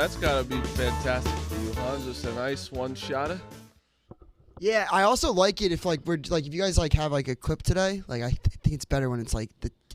That's got to be fantastic for you, huh? Just a nice one-shotter. Yeah, I also like it if if you guys have a clip today. I think it's better when it's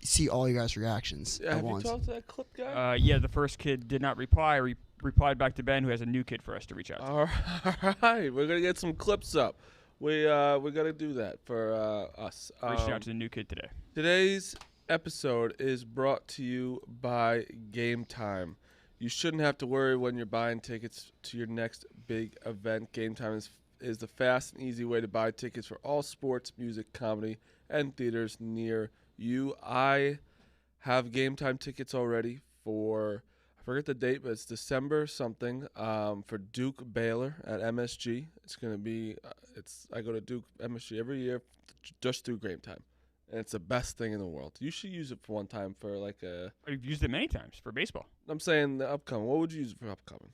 see all you guys' reactions at Have once. you talked to that clip guy? Yeah, the first kid did not reply. Replied back to Ben, who has a new kid for us to reach out to. All right, we're gonna get some clips up. We're gonna do that for us. Reaching out to the new kid today. Today's episode is brought to you by GameTime. You shouldn't have to worry when you're buying tickets to your next big event. GameTime is the fast and easy way to buy tickets for all sports, music, comedy, and theaters near you. I have GameTime tickets already for, I forget the date, but it's December something, for Duke Baylor at MSG. It's going to be, I go to Duke MSG every year just through GameTime. And it's the best thing in the world. You should use it for one time for I've used it many times for baseball. I'm saying the upcoming. What would you use it for upcoming?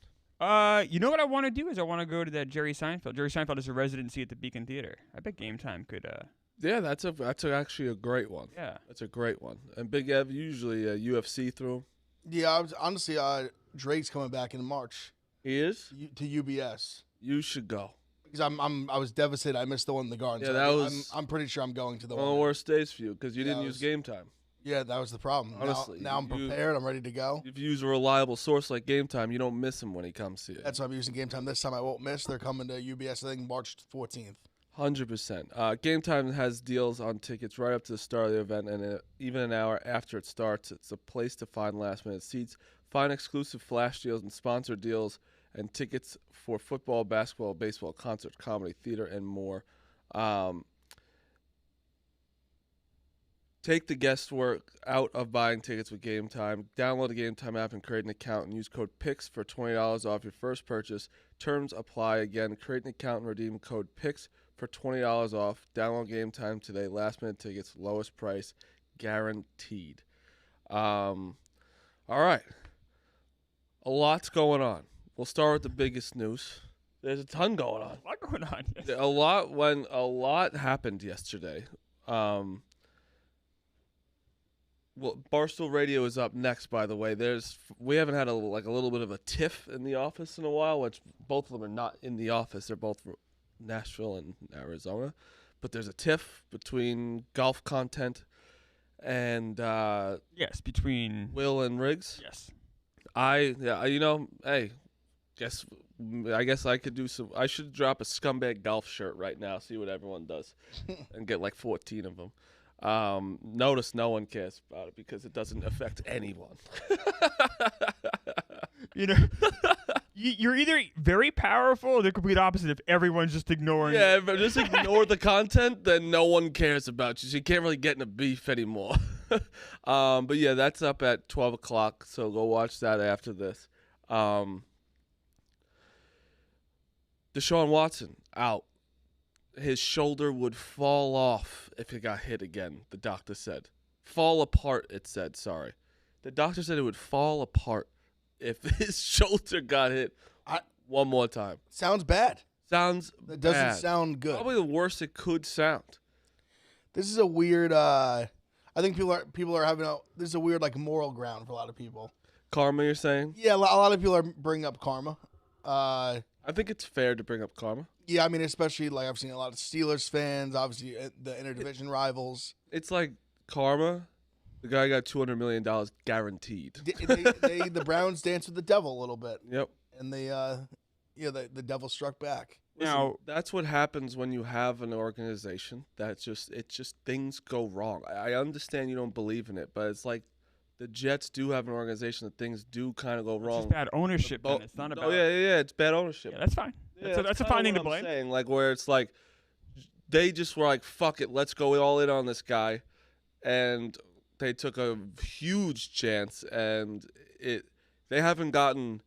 You know what I want to do is I want to go to that Jerry Seinfeld. Jerry Seinfeld is a residency at the Beacon Theater. I bet GameTime could. Yeah, that's actually a great one. Yeah, that's a great one. And Big Ev usually UFC through. Yeah, honestly, Drake's coming back in March. He is to UBS. You should go. Because I was devastated. I missed the one in the Garden. Yeah, so that was. I'm pretty sure I'm going to the one of the worst days for you because you didn't use GameTime. Yeah, that was the problem. Honestly, now I'm prepared. I'm ready to go. If you use a reliable source like GameTime, you don't miss him when he comes to you. That's why I'm using GameTime this time. I won't miss. They're coming to UBS, I think, March 14th. 100%. GameTime has deals on tickets right up to the start of the event, and even an hour after it starts. It's a place to find last-minute seats, find exclusive flash deals and sponsored deals, and tickets for football, basketball, baseball, concert, comedy, theater, and more. Take the guesswork out of buying tickets with GameTime. Download the GameTime app and create an account and use code PICS for $20 off your first purchase. Terms apply. Again, create an account and redeem code PICS for $20 off. Download GameTime today. Last minute tickets, lowest price, guaranteed. All right. A lot's going on. We'll start with the biggest news. There's a ton going on. A lot going on. Yes. A lot happened yesterday. Well, Barstool Radio is up next, by the way. We haven't had a little bit of a tiff in the office in a while, which both of them are not in the office. They're both Nashville and Arizona. But there's a tiff between golf content and yes, between Will and Riggs. Yes. I guess I could do some. I should drop a scumbag golf shirt right now, see what everyone does, and get 14 of them. Notice no one cares about it because it doesn't affect anyone. You're either very powerful or the complete opposite if everyone's just ignoring. Yeah, if just ignore the content, then no one cares about you. So you can't really get in a beef anymore. But yeah, that's up at 12 o'clock, so go watch that after this. Deshaun Watson out. His shoulder would fall off if it got hit again, the doctor said. Fall apart, it said, sorry. The doctor said it would fall apart if his shoulder got hit one more time. Sounds bad. That doesn't sound good. Probably the worst it could sound. This is a weird, I think people are having this is a weird, moral ground for a lot of people. Karma, you're saying? Yeah, a lot of people are bringing up karma. I think it's fair to bring up karma. Yeah, I mean, especially I've seen a lot of Steelers fans, obviously the interdivision rivals. It's like karma. The guy got $200 million guaranteed. The Browns danced with the devil a little bit. Yep. And the devil struck back. Now that's what happens when you have an organization it's just things go wrong. I understand you don't believe in it, but it's like the Jets do have an organization that things do kind of go wrong. It's bad ownership. Then it's not about. Oh yeah, it's bad ownership. Yeah, that's fine. Yeah, that's a fine thing to blame. I'm saying, where it's they just were fuck it, let's go all in on this guy, and they took a huge chance, and they haven't gotten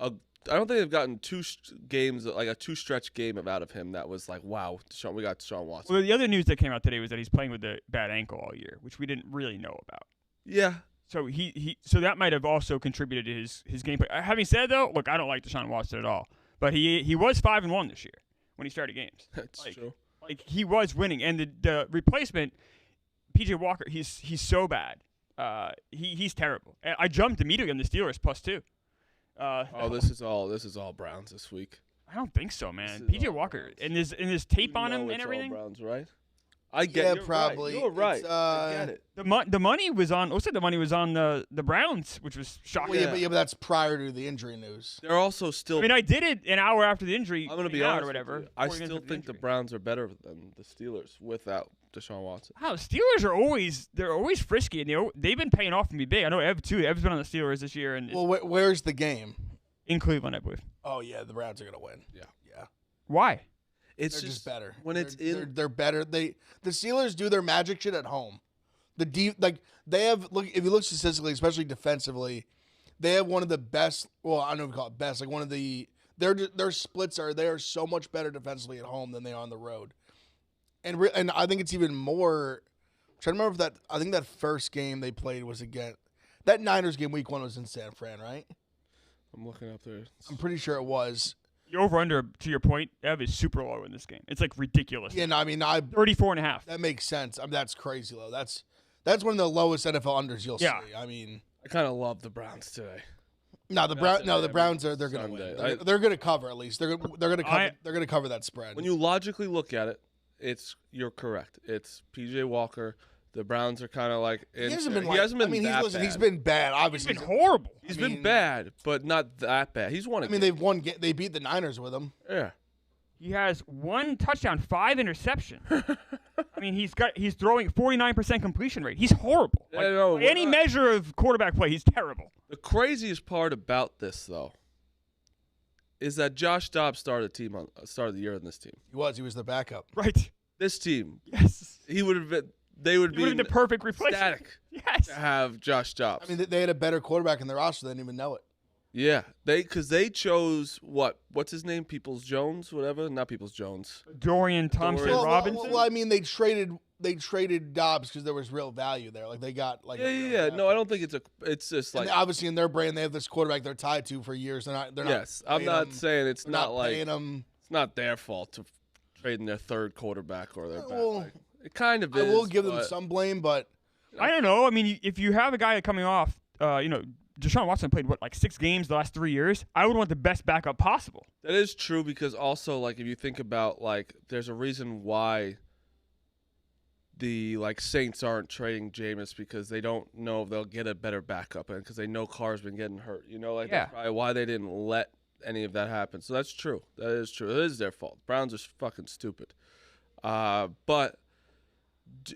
I don't think they've gotten two games, a two-stretch game out of him that was wow, we got Deshaun Watson. Well, the other news that came out today was that he's playing with a bad ankle all year, which we didn't really know about. Yeah. So so that might have also contributed to his gameplay. Having said though, look, I don't like Deshaun Watson at all, but he was 5-1 this year when he started games. That's true. He was winning, and the replacement, PJ Walker, he's so bad. He's terrible. And I jumped immediately on the Steelers +2. This is all Browns this week. I don't think so, man. This is PJ all Walker Browns. and his tape You on know him and it's everything. All Browns, right? I get. Yeah, You're probably. Right. You're right. It's, I get it. The money was on. Looks like the money was on the Browns, which was shocking. Well, but that's prior to the injury news. They're also still. I mean, I did it an hour after the injury. I'm going to be came out honest or whatever. with you. I 40 minutes still after think the injury. Browns are better than the Steelers without Deshaun Watson. Wow, Steelers are always frisky, and they've been paying off to me big. I know Ev too. Ev's been on the Steelers this year, and Well, where's the game? in Cleveland, I believe. Oh yeah, the Browns are gonna win. Yeah. Why? It's They're just better. when it's they're better. The Steelers do their magic shit at home. They have if you look statistically, especially defensively, they have one of the best. Well, I don't know if you call it best. Like one of their splits they are so much better defensively at home than they are on the road. And I think it's even more. I'm trying to remember I think that first game they played was against that Niners game. Week 1 was in San Fran, right? I'm looking up there. I'm pretty sure it was. The over-under, to your point, Ev, is super low in this game. It's like ridiculous. Yeah, no, I mean, 34.5. that makes sense. I mean, that's crazy low. That's one of the lowest NFL unders you'll see. I mean, I kind of love the Browns today. no, the Browns are they're going to Sunday. win. They're going to cover at least. They're going to cover that spread. When you logically look at it, you're correct. It's PJ Walker. The Browns are kind of like he hasn't been. that bad. He's been bad. It's Obviously, been horrible. He's been bad, but not that bad. He's won. They beat the Niners with him. Yeah. He has 1 touchdown, 5 interceptions. I mean, he's throwing 49% completion rate. He's horrible. Yeah, no, by any measure of quarterback play, he's terrible. The craziest part about this, though, is that Josh Dobbs started the year on this team. He was the backup. Right. This team, Yes. he would have been. They would He would have been the perfect replacement. static Yes. to have Josh Dobbs. I mean, they had a better quarterback in their roster. They didn't even know it. Yeah, because they chose what's his name? Peoples Jones, whatever. Not Peoples Jones. Dorian Thompson Dorian- Robinson. Well, I mean, they traded Dobbs because there was real value there. Like they got like. Yeah. No, I don't think it's just And like. obviously, in their brand, they have this quarterback they're tied to for years. They're not. Yes, I'm paying not him. saying it's They're not like paying him. it's not their fault to trading their third quarterback or their back. Well, Like, it kind of I is. will give them but some blame, but I don't know. I mean, if you have a guy coming off, Deshaun Watson played, 6 games the last 3 years? I would want the best backup possible. That is true because also, like, if you think about, like, there's a reason why the, like, Saints aren't trading Jameis because they don't know if they'll get a better backup and because they know Carr's been getting hurt. Like, Yeah. that's probably why they didn't let any of that happen. So that's true. That is true. It is their fault. Browns are fucking stupid. But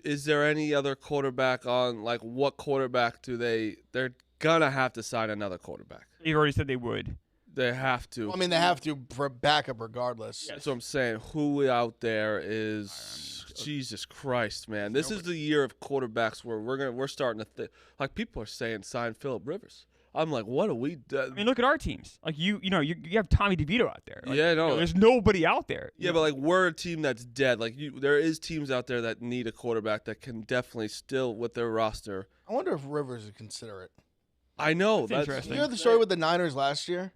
is there any other quarterback on, like, what quarterback they're going to have to sign another quarterback. You've already said they would. They have to. I mean, they have to for backup regardless. That's what I'm saying. Who out there is Jesus Christ, man? This is the year of quarterbacks where we're starting to like people are saying sign Phillip Rivers. I'm like, what are we? I mean, look at our teams. Like you have Tommy DeVito out there. Like, Yeah, no. there's nobody out there. Yeah, but like we're a team that's dead. Like there is teams out there that need a quarterback that can definitely still with their roster. I wonder if Rivers would consider it. I know That's interesting. You heard the story with the Niners last year?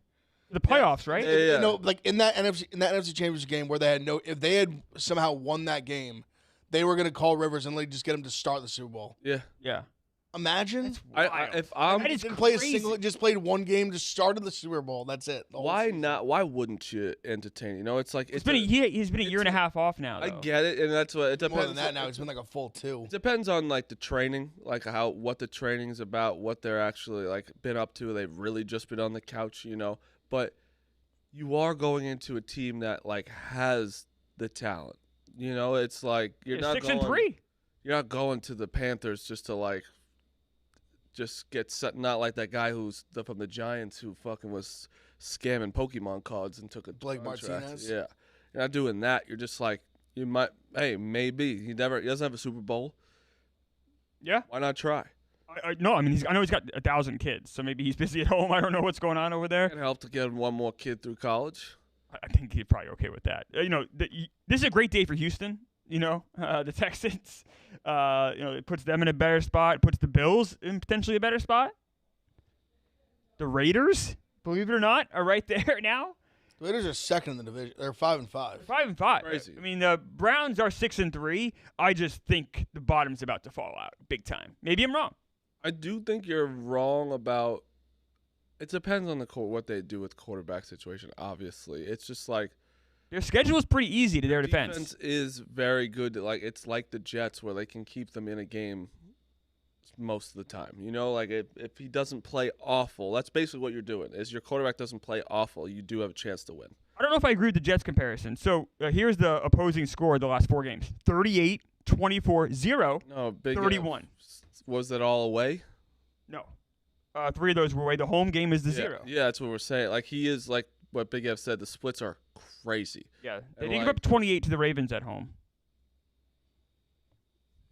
The playoffs, right? Yeah. You know, like in that NFC Championship game where if they had somehow won that game, they were going to call Rivers and like just get him to start the Super Bowl. Yeah. Yeah. Imagine. If I'm That is Didn't play crazy. just played one game, just started the Super Bowl. That's it. The whole why season. not? Why wouldn't you entertain? It's like He's been a year and a half off now. Though. I get it, and that's what it depends. More than that now. It's been like a full 2. It depends on like the training, like what the training's about, what they're actually like been up to. They've really just been on the couch, But you are going into a team that like has the talent. It's like you're not 6-3. You're not going to the Panthers just to like just get set. Not like that guy who's from the Giants who fucking was scamming Pokemon cards and took a Blake contract. Martinez? Yeah, you're not doing that. You're just like you might. Hey, maybe he doesn't have a Super Bowl. Yeah. Why not try? No, I mean, I know he's got 1,000 kids, so maybe he's busy at home. I don't know what's going on over there. Can help to get one more kid through college. I think he's probably okay with that. This is a great day for Houston. The Texans. It puts them in a better spot. It puts the Bills in potentially a better spot. The Raiders, believe it or not, are right there now. The Raiders are second in the division. They're 5-5. 5-5. Crazy. I mean, the Browns are 6-3. I just think the bottom's about to fall out big time. Maybe I'm wrong. I do think you're wrong about It depends on what they do with quarterback situation. Obviously, it's just like Their schedule is pretty easy to their defense. defense is very good. Like it's like the Jets, where they can keep them in a game most of the time. You know, like if he doesn't play awful, that's basically what you're doing. Is your quarterback doesn't play awful, you do have a chance to win. I don't know if I agree with the Jets comparison. So here's the opposing score of the last 4 games: 38, 24, 0, No, big 31. Was that all away? No. 3 of those were away. The home game is the 0. Yeah, that's what we're saying. Like he is like what Big F said. The splits are crazy. Yeah. They And did give up 28 to the Ravens at home.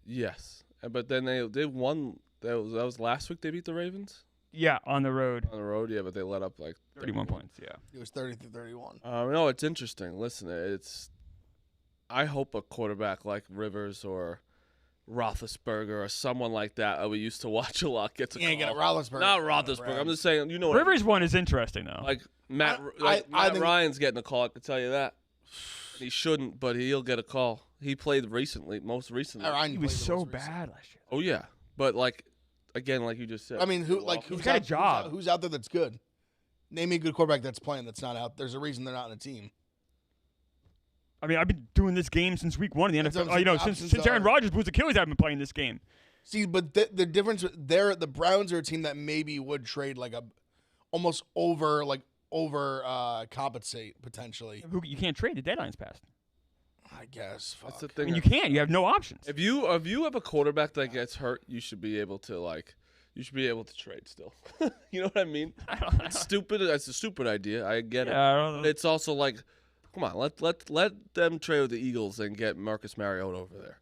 Yes, but then they won. That was last week. They beat the Ravens Yeah, on the road. on the road. Yeah, but they let up like 31 points, yeah. It was 30-31. No, it's interesting. Listen, I hope a quarterback like Rivers or Roethlisberger or someone like that we used to watch a lot gets a You ain't call. get a Roethlisberger. Not Roethlisberger. I'm just saying. You know, Rivers one is interesting, though. like Matt. I Matt think- Ryan's getting a call. I can tell you that. He shouldn't, but he'll get a call. He played most recently. Ryan he played was the so most recent. bad last year. Oh yeah, but like again, like you just said. I mean, who's He's got a job. Who's out there that's good? Name me a good quarterback that's playing that's not out. There's a reason they're not in a team. I mean, I've been doing this game since week 1 in the That's what NFL. I'm You know, saying. since Options Aaron are- Rodgers blew his Achilles, I've been playing this game. See, but the difference there, the Browns are a team that maybe would trade like almost over compensate potentially. You can't trade. The deadline's passed. I guess. Fuck. That's the I thing. mean, you can't. You have no options. If you have a quarterback that gets hurt, you should be able to trade still. You know what I mean? It's stupid. That's a stupid idea. I get it. Yeah, I don't But know. it's also like, come on, let them trade with the Eagles and get Marcus Mariota over there.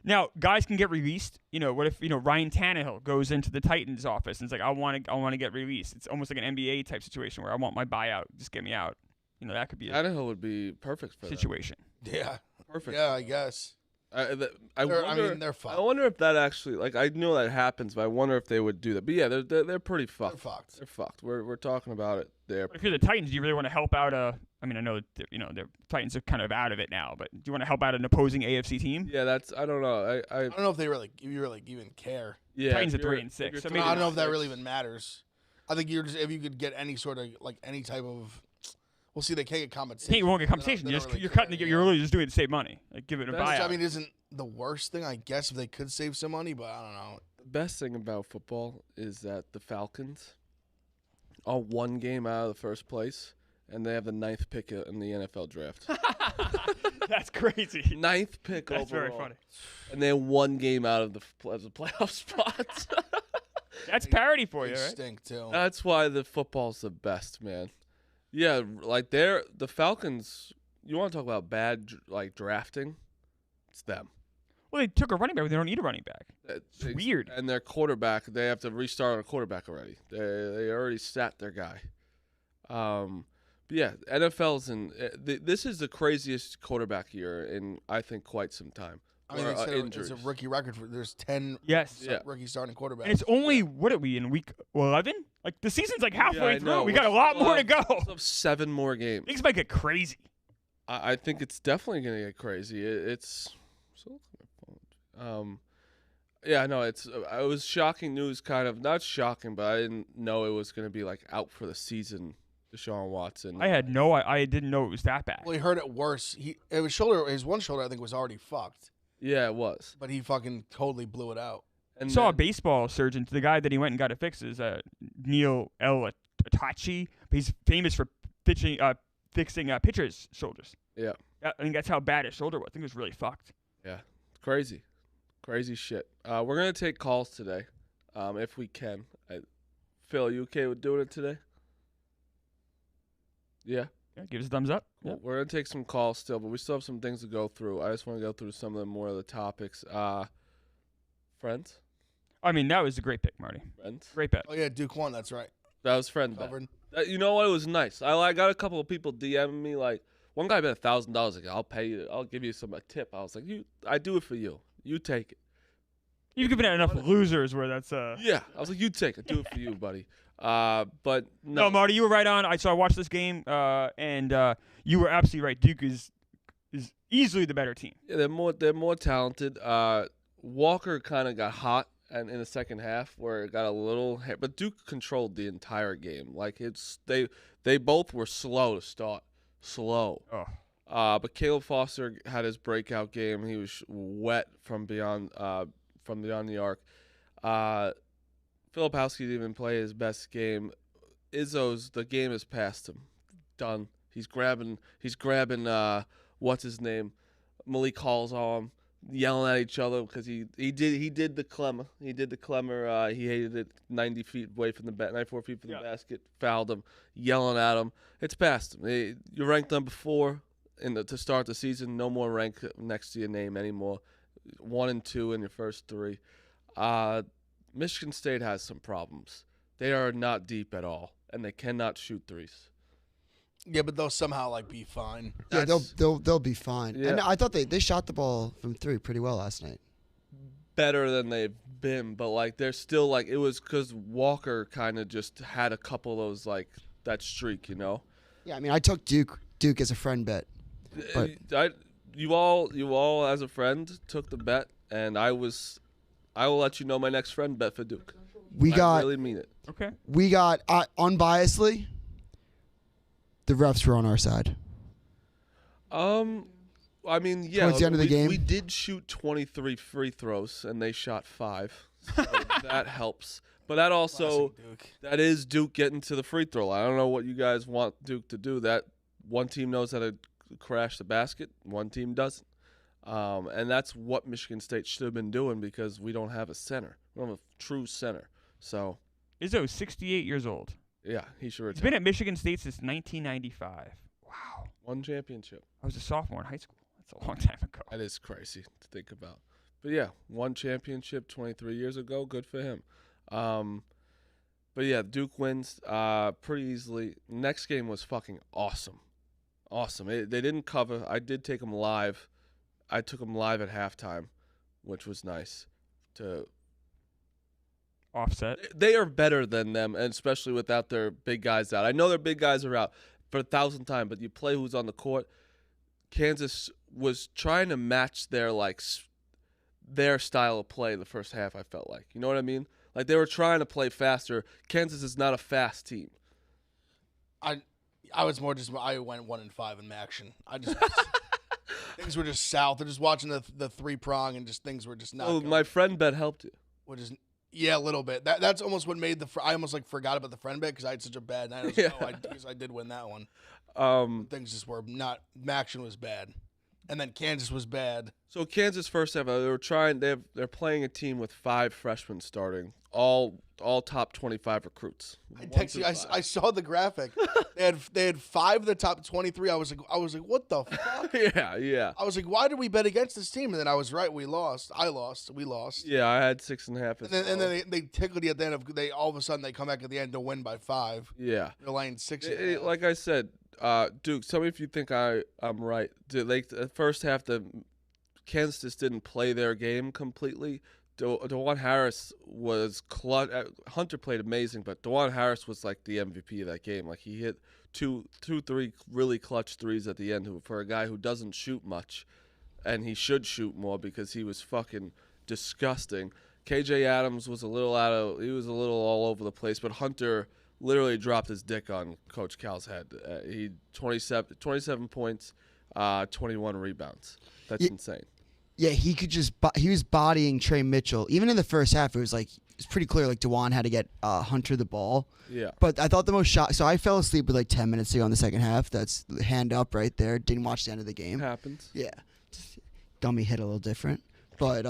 Now, guys can get released. You know, what if Ryan Tannehill goes into the Titans' office and it's like, I want to get released. It's almost like an NBA type situation where I want my buyout. Just get me out. You know, that could be a Tannehill would be perfect for situation. Yeah. Perfect. Yeah, I guess. I They're wonder. fucked. I wonder if that actually, like, I know that happens, but I wonder if they would do that. But yeah, they're pretty They're fucked. fucked. They're fucked. We're talking about it there. But if you're the Titans, do you really want to help out I mean, I know that, the Titans are kind of out of it now, but do you want to help out an opposing AFC team? Yeah, I don't know. I don't know if you really even care. Yeah, Titans if are you're- 3 and 6, if you're so three maybe I don't know and if that six- really even matters. I think if you could get any sort of like any type of. Well, see, they can't get compensation. You won't get They don't- compensation. they You're, don't just, really you're care, cutting. yeah. You're really just doing it to save money. Like give it a That's- buyout. I mean, isn't the worst thing, I guess, if they could save some money, but I don't know. The best thing about football is that the Falcons are 1 game out of the first place, and they have the 9th pick in the NFL draft. That's crazy. 9th pick That's overall. very funny. And they're 1 game out of the playoff spots. That's parody for They you, right? stink too. That's why the football's the best, man. Yeah, like the Falcons. You want to talk about bad drafting? It's them. Well, they took a running back, but they don't need a running back. It's weird. And their quarterback, they have to restart on a quarterback already. They already sat their guy. But yeah, NFL's this is the craziest quarterback year in I think quite some time. I mean, Or, they said injuries. it's a rookie record. There's 10 Yes. Yeah. rookie starting quarterbacks. And it's only, what are we, in week 11? Like, the season's like halfway I through. know. We got a lot more to go. Still have 7 more games. Things might get crazy. I think it's definitely gonna get crazy. It's so. Yeah, no, it was shocking news, kind of not shocking, but I didn't know it was gonna be like out for the season. Deshaun Watson. I didn't know it was that bad. Well, he heard it worse. His one shoulder, I think, was already fucked, Yeah, it was. but he fucking totally blew it out. And Saw a then- baseball surgeon. The guy that he went and got it fixed is Neil L. Atachi. He's famous for fixing pitchers' shoulders. Yeah. I think that's how bad his shoulder was. I think it was really fucked. Crazy shit. We're gonna take calls today, if we can. Phil, you okay with doing it today? Yeah. Yeah, give us a thumbs up. Cool. We're gonna take some calls still, but we still have some things to go through. I just want to go through some of the more of the topics. Friends. I mean, that was a great pick, Marty. Friends. Great bet. Oh yeah, Duke won. That's right. That was friend bet. Covered. You know what? It was nice. I got a couple of people DMing me like, one guy bet $1,000. Like, I'll pay you. I'll give you a tip. I was like, I do it for you. You take it. You've given it enough losers where that's Yeah. I was like, you take it. Do it for you, buddy. But No, Marty, you were right on. I watched this game, and you were absolutely right. Duke is easily the better team. Yeah, they're more talented. Walker kind of got hot and in the second half where it got a little, but Duke controlled the entire game. Like they both were slow to start, slow. Oh. But Caleb Foster had his breakout game. He was wet from beyond the arc. Filipowski didn't even play his best game. The game is past him. Done. He's grabbing what's his name? Malik Hall's arm, yelling at each other because he did the Clemmer. He did the Clemmer. He hated it 94 feet from the basket, fouled him, yelling at him. It's past him. You ranked number 4 to start the season. No more rank next to your name anymore. 1 and 2 in your first 3. Michigan State has some problems. They are not deep at all, and they cannot shoot threes. Yeah, but they'll somehow be fine. Yeah, they'll be fine. Yeah. And I thought they shot the ball from 3 pretty well last night. Better than they've been, but they're still it was because Walker kind of just had a couple of those that streak, you know. Yeah, I mean I took Duke as a friend bet. But You all as a friend took the bet, and I will let you know my next friend bet for Duke. I really mean it. Okay. We got unbiasedly. The refs were on our side. I mean, yeah. Towards the end of the game? We did shoot 23 free throws, and they shot 5. So that helps. But that also, Classic Duke. that is Duke getting to the free throw line. I don't know what you guys want Duke to do. That one team knows how to crash the basket, one team doesn't. And that's what Michigan State should have been doing because we don't have a center. We don't have a true center. So, Izzo's 68 years old. yeah, he should He's retire. been at Michigan State since 1995. Wow. One championship. I was a sophomore in high school. That's a long time ago. That is crazy to think about. But yeah, one championship 23 years ago. Good for him. But yeah, Duke wins pretty easily. Next game was fucking awesome. Awesome. They didn't cover. I did take them live. I took them live at halftime, which was nice. Offset. They are better than them, and especially without their big guys out. I know their big guys are out for 1,000 times, but you play who's on the court. Kansas was trying to match their style of play the first half, I felt like. You know what I mean? They were trying to play faster. Kansas is not a fast team. I was more I went 1 and 5 in action. Things were just south. They're just watching the 3-prong and just things were just not. Oh, going. my friend bet helped you. Which is a little bit. That's almost what made I almost forgot about the friend bet because I had such a bad night. I was because I did win that one. Things just were not. Action was bad, and then Kansas was bad. So Kansas first half, they were trying. They're playing a team with 5 freshmen starting, all top 25 recruits. I texted you. I saw the graphic. they had 5 of the top 23. I was like, what the fuck? Yeah. I was like, why did we bet against this team? And then I was right. We lost. I lost. We lost. Yeah, I had 6.5. And then they tickled you at the end of all of a sudden they come back at the end to win by 5. Yeah. They're laying 6. Like I said, Duke. Tell me if you think I'm right. The first half, the Kansas just didn't play their game completely. DeJuan Harris was clutch. Hunter played amazing, but DeJuan Harris was the MVP of that game. He hit two, 3 really clutch threes at the end. For a guy who doesn't shoot much, and he should shoot more because he was fucking disgusting. KJ Adams was a little all over the place, but Hunter literally dropped his dick on Coach Cal's head. He 27 points, 21 rebounds. That's insane. Yeah, he was bodying Trey Mitchell. Even in the first half, it was pretty clear DeJuan had to get Hunter the ball. Yeah. But I thought the most shot. So I fell asleep with 10 minutes to go in the second half. That's hand up right there. Didn't watch the end of the game. Happens. Yeah. Dummy hit a little different. But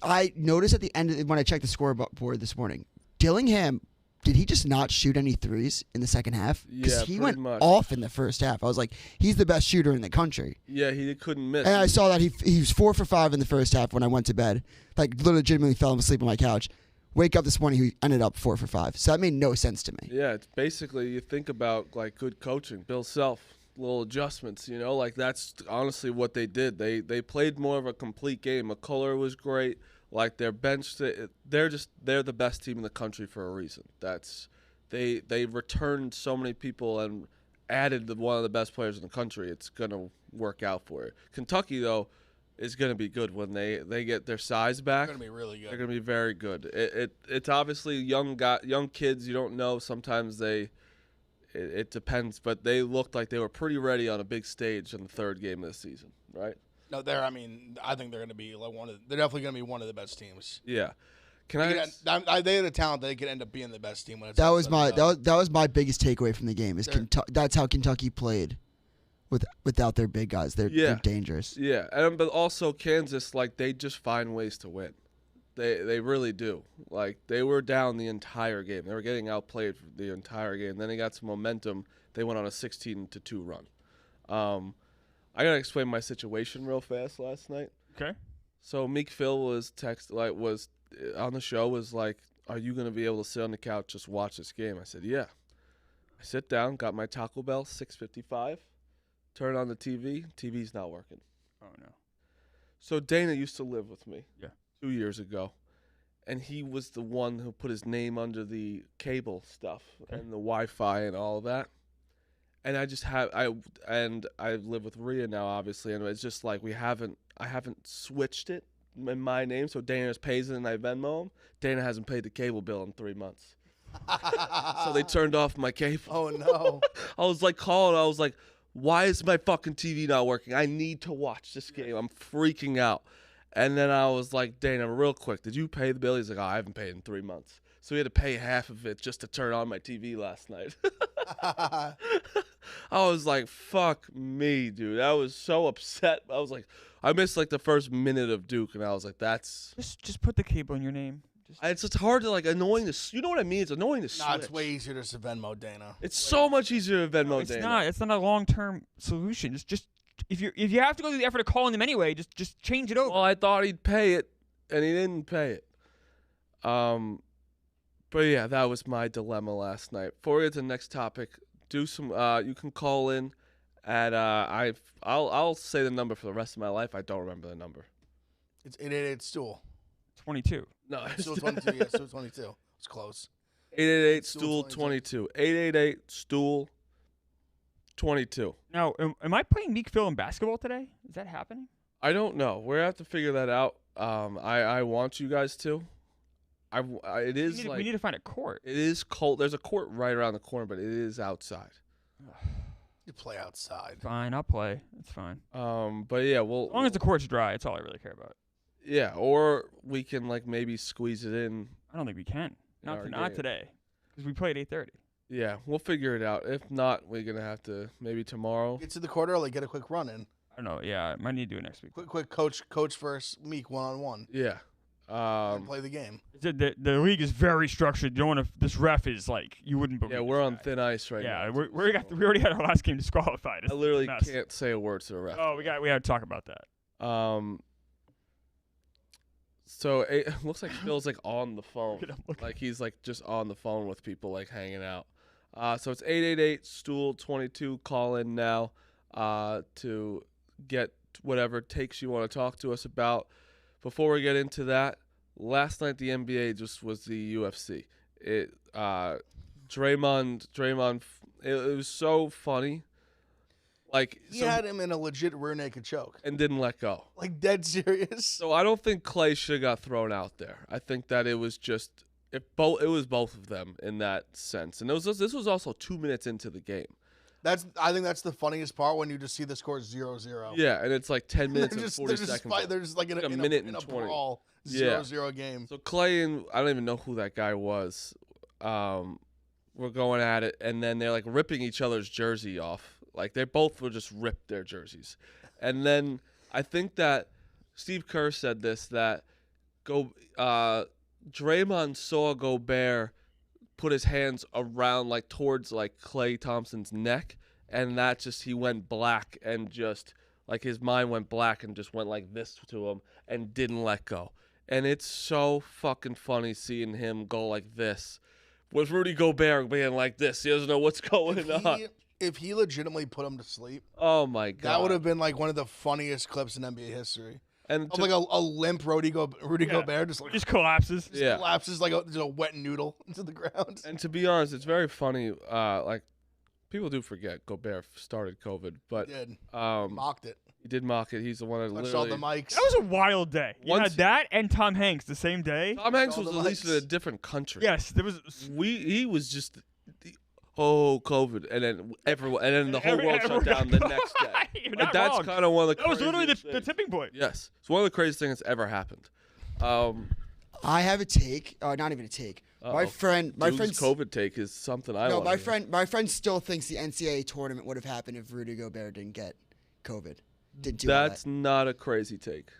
I noticed at the end when I checked the scoreboard this morning, Dillingham, did he just not shoot any threes in the second half? Because Yeah, he pretty went much. off in the first half. I was like, he's the best shooter in the country. Yeah, he couldn't miss. And I saw that he was 4 for 5 in the first half when I went to bed. Legitimately fell asleep on my couch. Wake up this morning, he ended up 4 for 5. So that made no sense to me. Yeah, it's basically you think about good coaching, Bill Self, little adjustments. That's honestly what they did. They played more of a complete game. McCullough was great. Their bench, they're the best team in the country for a reason. They returned so many people and added one of the best players in the country. It's gonna work out for it. Kentucky though, is going to be good when they get their size back. They're gonna be really good. They're going to be very good. It's obviously young kids. You don't know. Sometimes it depends, but they looked like they were pretty ready on a big stage in the third game of the season, right? No, I think they're gonna be like they're definitely gonna be one of the best teams. Yeah. They have the talent that they could end up being the best team when it's That all was said my and done. that was my biggest takeaway from the game. Is They're- that's how Kentucky played, without their big guys. They're dangerous. Yeah, but also Kansas, like they just find ways to win. They really do. Like they were down the entire game. They were getting outplayed for the entire game. Then they got some momentum. They went on a 16-2 run. I gotta explain my situation real fast last night. Okay. So Meek Phil was on the show, was like, "Are you gonna be able to sit on the couch just watch this game?" I said, "Yeah." I sit down, got my Taco Bell 6:55, turn on the TV. TV's not working. Oh no. So Dana used to live with me. Yeah. 2 years ago, and he was the one who put his name under the cable stuff and the Wi-Fi and all of that. And I live with Rhea now, obviously, and it's just like I haven't switched it in my name, so Dana just pays it and I Venmo him. Dana hasn't paid the cable bill in 3 months, so they turned off my cable. Oh no. I was like calling. I was like, "Why is my fucking TV not working? I need to watch this game. I'm freaking out." And then I was like, "Dana, real quick, did you pay the bill?" He's like, "Oh, I haven't paid in 3 months." So he had to pay half of it just to turn on my TV last night. I was like, "Fuck me, dude." I was so upset. I was like, I missed like the first minute of Duke, and I was like, "That's." Just put the cable in your name. It's just hard to like annoying this. You know what I mean? It's annoying to switch. Nah, it's way easier to Venmo Dana. It's so much easier to Venmo It's Dana. not. It's not a long-term solution. It's just if you have to go through the effort of calling them anyway, just change it over. Well, I thought he'd pay it, and he didn't pay it. But yeah, that was my dilemma last night. Before we get to the next topic, do some. You can call in at I'll say the number for the rest of my life. I don't remember the number. It's 888 stool. 22. No, Stool 22. Yeah, stool 22. It's close. 888 Stool stool 22. 888 stool 22. Now, am I playing Meek Phil in basketball today? Is that happening? I don't know. We're gonna have to figure that out. I want you guys to. It is we need to find a court. It is cold. There's a court right around the corner, but it is outside. You play outside. Fine, I'll play. It's fine. But yeah, As long as the court's dry, that's all I really care about. yeah, or we can like maybe squeeze it in. I don't think we can. our Not game. today, because we play at 8:30. Yeah, we'll figure it out. If not, we're gonna have to maybe tomorrow. Get to the court early. Get a quick run in. I don't know. Yeah, I might need to do it next week. Quick coach first. Meek 1-on-1. Yeah. And play the game. The league is very structured. You don't want to. This ref is like you wouldn't believe. Yeah, this we're on guy. thin ice right Yeah, now. we already had our last game disqualified. It's I literally a mess. can't say a word to the ref. Oh, we had to talk about that. So it looks like Phil's like on the phone, Look at him, look at like he's like just on the phone with people, like hanging out. So it's 888 stool 22. Call in now to get whatever takes you want to talk to us about. Before we get into that, last night the NBA just was the UFC. Draymond, it was so funny. Like He had him in a legit rear naked choke. and didn't let go. Like dead serious. So I don't think Clay should have got thrown out there. I think that it was just it was both of them in that sense. And this was also 2 minutes into the game. I think that's the funniest part when you just see the score 0-0. Yeah, and it's like 10 minutes and 40 they're just seconds. fight, they're just like in Like a a minute in and a 20. brawl. Yeah. 0-0 game. So Clay and I don't even know who that guy was. Were going at it, and then they're like ripping each other's jersey off. Like they both would just rip their jerseys. And then I think that Steve Kerr said this, that Draymond saw Gobert put his hands around like towards like Klay Thompson's neck, and that just he went black and just like his mind went black and just went like this to him and didn't let go. And it's so fucking funny seeing him go like this with Rudy Gobert being like this. He doesn't know what's going on. If he legitimately put him to sleep, Oh my god, that would have been like one of the funniest clips in NBA history. and Of like a limp Rudy Gobert just like Just collapses. yeah. collapses like just a wet noodle into the ground. And to be honest, it's very funny. Like people do forget Gobert started COVID, but Did um, mocked it. He did mock it. He's the one that Touched all literally. the mics. That was a wild day. You Once- had that and Tom Hanks the same day. Tom Hanks all was the at least in mics. a different country. Yes, there was. He was just. COVID, and then everyone, and then the whole world shut everyone down the got next day. You're Like, not that's wrong. kind of one of the. That was literally the craziest things. tipping point. Yes, it's one of the craziest things that's ever happened. I have a take. Not even a take. My friend's COVID take is something I No, wanna hear. my friend still thinks the NCAA tournament would have happened if Rudy Gobert didn't get COVID. Didn't do all That's that. not a crazy take.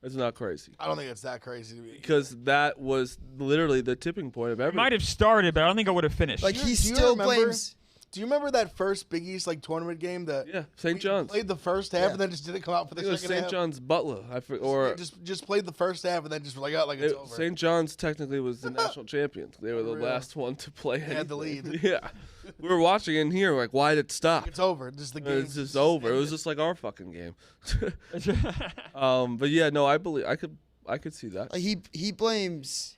That's not crazy I don't think it's that crazy to me. because that was literally the tipping point of It everything. might have started, but I don't think I would have finished. Like Do he you still remember- blames. Do you remember that first Big East tournament game that Yeah, St. we John's. played the first half Yeah. and then just didn't come out for the It was second St. half? John's Butler, or just played the first half and then just were like, oh, like it's over. St. John's technically was the national champions. They were the Unreal. last one to play. They had the anything. lead. Yeah, we were watching in here. Like, why did it stop? It's over. Just the game. It's just over. It was just like our fucking game. But yeah, no, I believe I could see that. Like he blames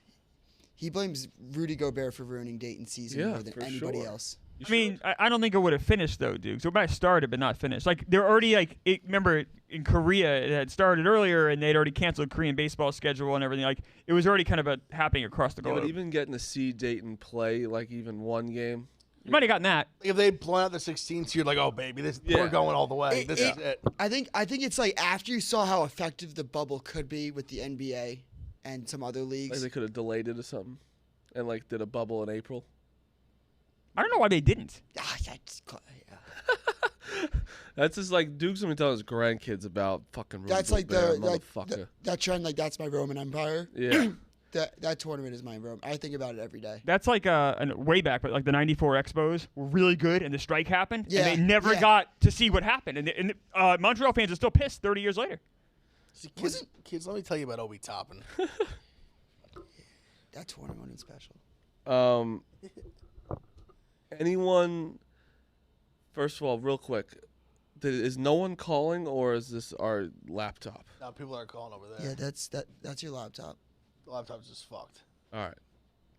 Rudy Gobert for ruining Dayton's season Yeah, more than for anybody sure. else. I mean, I don't think it would have finished though, Duke. So it might have started but not finished. Like they're already remember in Korea it had started earlier and they'd already canceled Korean baseball schedule and everything. Like it was already kind of happening across the Yeah, globe. but even getting to see Dayton play like even one game. You might have gotten that. If they blown out the 16th, you're like, oh baby, Yeah. we're going all the way. This is it. I think it's like after you saw how effective the bubble could be with the NBA and some other Like leagues. they could have delayed it or something, and like did a bubble in April. I don't know why they didn't. Yeah. That's just like Duke's gonna be telling his grandkids about fucking Rudy That's like Gobert, the motherfucker. that trend. Like that's my Roman Empire. Yeah. That tournament is my Roman. I think about it every day. That's like way back, but like the '94 Expos were really good, and the strike happened, Yeah, and they never yeah. got to see what happened. And Montreal fans are still pissed 30 years later. See, kids, let me tell you about Obi Toppin. That tournament is special. Anyone? First of all, real quick, is no one calling or is this our laptop? Now people are calling over there. Yeah, that's your laptop. The laptop's just fucked. All right,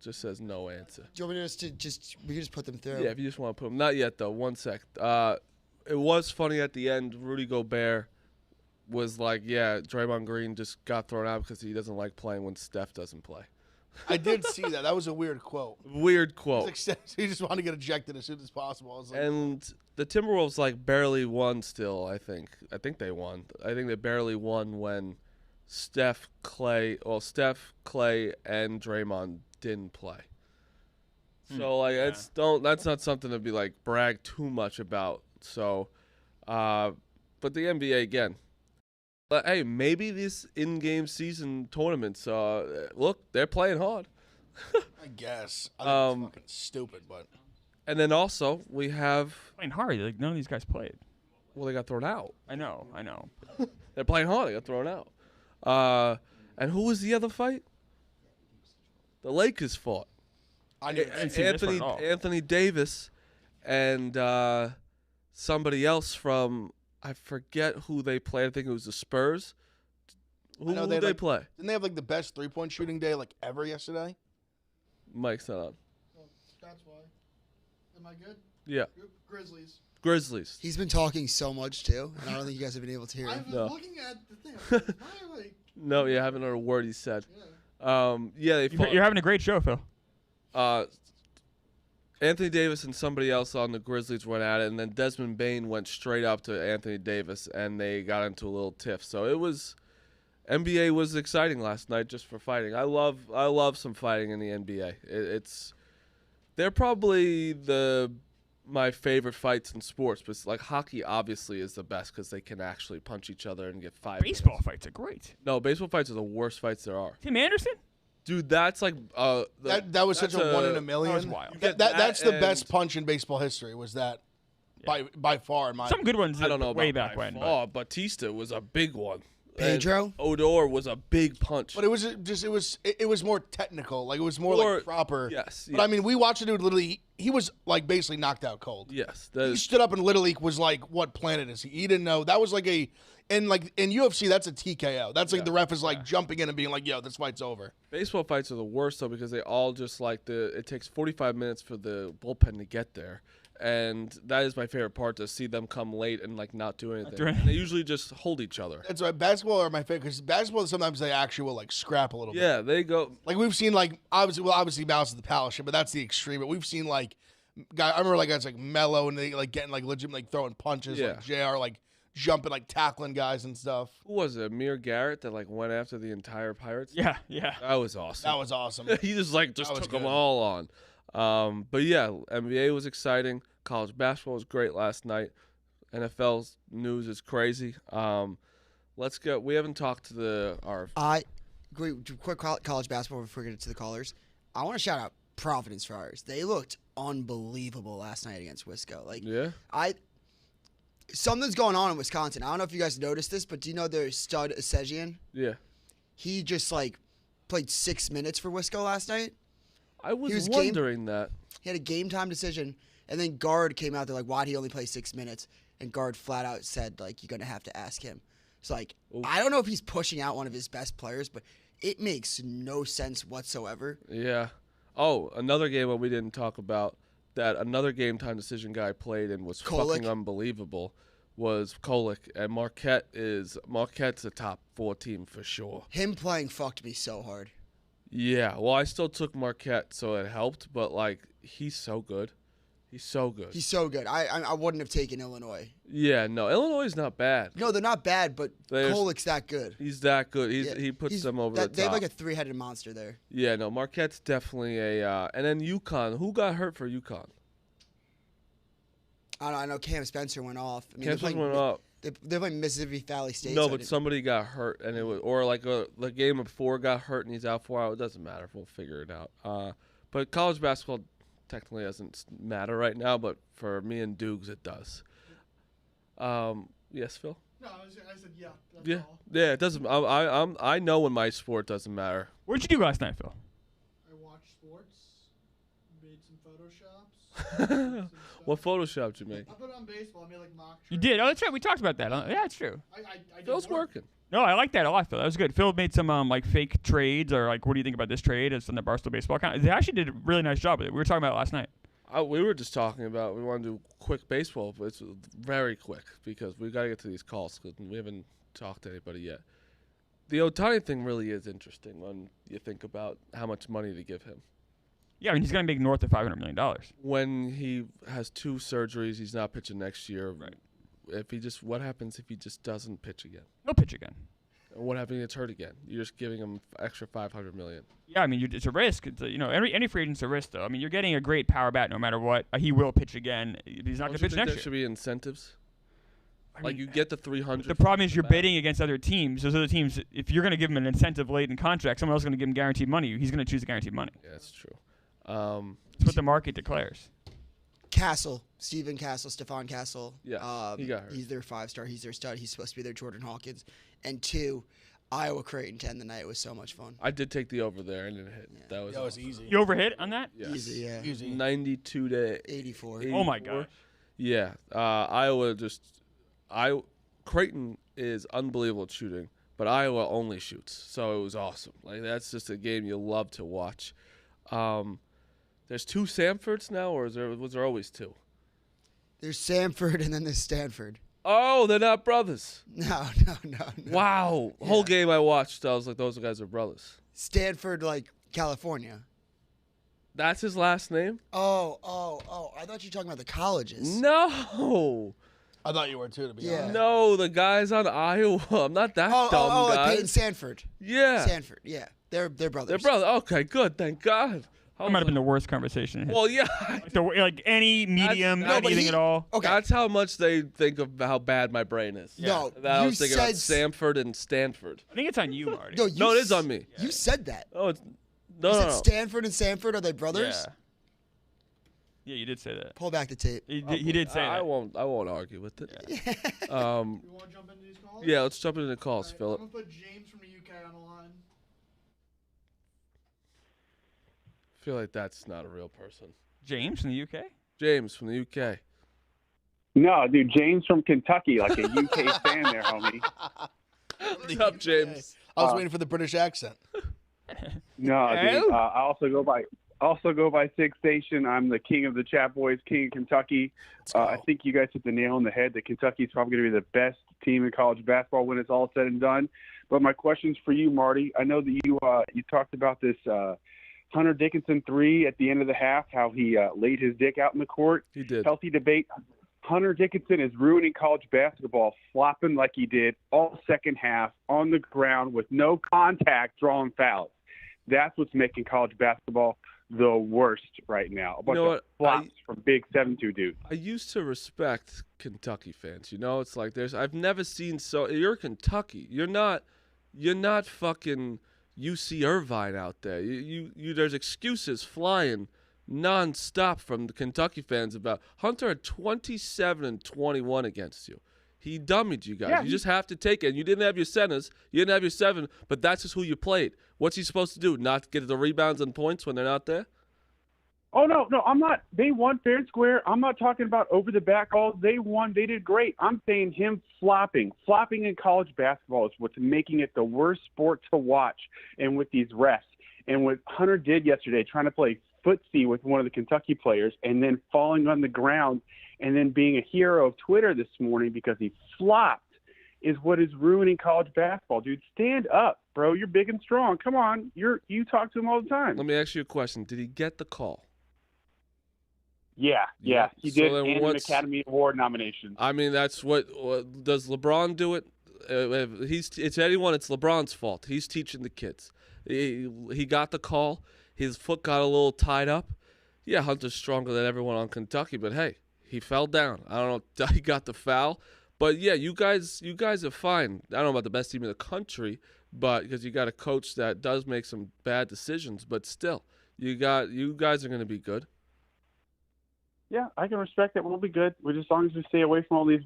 just says no answer. Do you want me to we can just put them through? Yeah, if you just want to put them. Not yet though. 1 sec. It was funny at the end. Rudy Gobert was like, "Yeah, Draymond Green just got thrown out because he doesn't like playing when Steph doesn't play." I did see that. That was a weird quote. Weird quote. He just wanted to get ejected as soon as possible. I was like, And the Timberwolves like barely won still, I think they won. I think they barely won when Steph, Clay, and Draymond didn't play. So like that's not something to be like brag too much about. So but the NBA again. But hey, maybe these in-game season tournaments look, they're playing hard. I guess. I think it's fucking stupid, but And then also we have Playing hard, like none of these guys played. they got thrown out. I know. They're playing hard. They got thrown out. And who was the other fight? The Lakers fought. I knew didn't see this one at all. Anthony Davis and somebody else from I forget who they played. I think it was the Spurs. Who know did they they like- play? Didn't they have the best 3-point shooting day ever yesterday? Mike's not on. That's why. Am I good? Yeah, Grizzlies. Grizzlies. He's been talking so much too, and I don't think you guys have been able to hear I've him. been No. looking at the thing. I'm like, why, No, yeah, I haven't heard a word he said. yeah. They fought. You're having a great show, Phil. Anthony Davis and somebody else on the Grizzlies went at it, and then Desmond Bane went straight up to Anthony Davis, and they got into a little tiff. So it was NBA was exciting last night just for fighting. I love some fighting in the NBA. They're probably my favorite fights in sports, but like hockey obviously is the best because they can actually punch each other and get 5 Baseball minutes. fights are great. No, baseball fights are the worst fights there are. Tim Anderson? Dude, that's like That was such that's a 1 in a million. That was wild. That's the and- best punch in baseball history. Was that by far in my Some good ones I don't know way about back by when. far. Batista was a big one. Pedro? And Odor was a big punch. But it was more technical. Like it was more Or- like proper. yes, But I mean, we watched a dude literally. He was like basically knocked out cold. Yes, He stood up and literally was like, "What planet is he?" He didn't know. That was like in UFC, that's a TKO. That's like the ref is like jumping in and being like, "Yo, this fight's over." baseball fights are the worst though because they all just like it takes 45 minutes for the bullpen to get there, and that is my favorite part, to see them come late and like not do anything. do anything. And they usually just hold each other. That's why basketball are my favorite, because basketball sometimes they actually will like scrap a little bit. Yeah, they go. Like we've seen like obviously Mouse is the palace shit, but that's the extreme. But we've seen like I remember like guys like Mello and they like getting like legit like throwing punches, Yeah. like JR like jumping like tackling guys and stuff. Who was it? Amir Garrett that like went after the entire Pirates. Yeah, yeah. That was awesome. That was awesome. He just like That was took them good. all on. But yeah, NBA was exciting. College basketball was great last night. NFL's news is crazy. Let's go. We haven't talked to our. Quick college basketball before we get to the callers. I want to shout out Providence Friars. They looked unbelievable last night against Wisco. Like Yeah. something's going on in Wisconsin. I don't know if you guys noticed this, but do you know their stud Asegian? Yeah. He just like played 6 minutes for Wisco last night. I was was wondering that. He had a game time decision, and then guard came out there like, why'd he only play 6 minutes? And guard flat out said, like, you're gonna have to ask him. It's like, Oof. I don't know if he's pushing out one of his best players, but it makes no sense whatsoever. Yeah. Oh, another game that we didn't talk about that another game time decision guy played and was Kolek. fucking unbelievable was Kolek. And Marquette's a top 4 team for sure. Him playing fucked me so hard. Yeah. Well, I still took Marquette, so it helped, but like he's so good. He's so good. He's so good. I wouldn't have taken Illinois. Yeah, no, Illinois is not bad. No, they're not bad, but There's- Kolek's that good. He's that good. Yeah, He puts he's- them over that- the They have top. like a 3-headed monster there. Yeah, no, Marquette's definitely a. And then UConn. Who got hurt for UConn? I know Cam Spencer went off. I mean, Kansas went up. They're playing Mississippi Valley State. No, so I but didn't- somebody got hurt, and it was, or like the game before got hurt, and he's out for a while. It doesn't matter. We'll figure it out. But college basketball technically doesn't matter right now, but for me and Dukes, it does. Yes, Phil. No, I said yeah. That's Yeah, all. yeah. It doesn't. I know when my sport doesn't matter. What'd you do last night, Phil? I watched sports, made some photoshops. some What stuff. Photoshop you make? I put on baseball. I made like mock. You trades. did. Oh, that's right. We talked about that. Yeah, it's true. I did Phil's work. working. No, I like that a lot, Phil. That was good. Phil made some like fake trades, or like, what do you think about this trade? It's on the Barstool Baseball account. They actually did a really nice job with it. We were talking about it last night. We were just talking about we want to do quick baseball, but it's very quick because we got to get to these calls because we haven't talked to anybody yet. The Ohtani thing really is interesting when you think about how much money to give him. Yeah, I mean, he's going to make north of $500 million. When he has 2 surgeries, he's not pitching next year. Right. What happens if he just doesn't pitch again? He'll pitch again. And what happens if he gets hurt again? You're just giving him extra $500 million. Yeah, I mean, it's a risk. It's any free agent's a risk, though. I mean, you're getting a great power bat no matter what. He will pitch again. He's not Don't going you to pitch think next there year. should be incentives? I Like mean, you get the 300. the problem is from you're the bidding against other teams. Those other teams, if you're going to give him an incentive late in contract, someone else is going to give him guaranteed money. He's going to choose the guaranteed money. Yeah, that's true. It's what the market declares. Stephen Castle, Stephon Castle. Yeah, he got hurt. He's their 5-star. He's their stud. He's supposed to be their Jordan Hawkins. And 2, Iowa Creighton to end the night. It was so much fun. I did take the over there and it hit. Yeah. That was That was awesome. easy. You overhit on that? Yes. Easy, yeah. Easy. 92 to 84. Eight. Oh, my 84. gosh. Yeah, Creighton is unbelievable at shooting, but Iowa only shoots, so it was awesome. Like that's just a game you love to watch. There's 2 Samfords now, or was there always 2? There's Samford and then there's Stanford. Oh, they're not brothers. No. Wow, whole game I watched, I was like, those guys are brothers. Stanford, like California. That's his last name? Oh. I thought you were talking about the colleges. No, I thought you were too, to be Yeah. honest. no, the guys on Iowa. I'm not that dumb, like guys. Peyton Sanford. Yeah, Sanford, yeah. They're brothers. they're brothers. Okay, good. Thank God. That might have been the worst conversation. in Well, yeah. like any medium, No, not but anything he- at all. Okay. That's how much they think of how bad my brain is. No, That I you was thinking about said Samford and Stanford. I think it's on you, Marty. No, No, it is on me. You said that. Oh, it's You no. said Stanford and Sanford, are they brothers? Yeah. Yeah, you did say that. Pull back the tape. He did say I that. won't argue with it. You want to jump into these calls? Yeah, let's jump into the calls, Alright, Philip. I'm gonna put James from the UK on the line. I feel like that's not a real person. James from the UK? James from the UK. No, dude, James from Kentucky, like a UK fan there, homie. What's up, James? I was waiting for the British accent. No, dude, I also go by Also go by Six Station. I'm the king of the chat boys, king of Kentucky. I think you guys hit the nail on the head that Kentucky's probably going to be the best team in college basketball when it's all said and done. But my question's for you, Marty. I know that you talked about this Hunter Dickinson 3 at the end of the half, how he laid his dick out in the court. He did. Healthy debate. Hunter Dickinson is ruining college basketball, flopping like he did all second half on the ground with no contact, drawing fouls. That's what's making college basketball the worst right now. A bunch of flops from big 7'2" dudes. I used to respect Kentucky fans. It's like I've never seen so. You're Kentucky. You're not fucking UC Irvine out there. There's excuses flying nonstop from the Kentucky fans about Hunter had 27 and 21 against you. He dummied you guys. Yeah, you just have to take it. And you didn't have your centers. You didn't have your 7, but that's just who you played. What's he supposed to do? Not get the rebounds and points when they're not there? Oh, no, I'm not. They won fair and square. I'm not talking about over-the-back calls. They won. They did great. I'm saying him flopping. Flopping in college basketball is what's making it the worst sport to watch. And with these refs. And what Hunter did yesterday, trying to play footsie with one of the Kentucky players and then falling on the ground and then being a hero of Twitter this morning because he flopped is what is ruining college basketball. Dude, stand up, bro. You're big and strong. Come on. You talk to him all the time. Let me ask you a question. Did he get the call? Yeah. He So did, then and an Academy Award nomination. I mean, that's what does LeBron do it? It's anyone. It's LeBron's fault. He's teaching the kids. He got the call. His foot got a little tied up. Yeah, Hunter's stronger than everyone on Kentucky, but hey, he fell down. I don't know. He got the foul, but yeah, you guys are fine. I don't know about the best team in the country, but because you got a coach that does make some bad decisions, but still, you guys are going to be good. Yeah, I can respect that. We'll be good. As long as we stay away from all these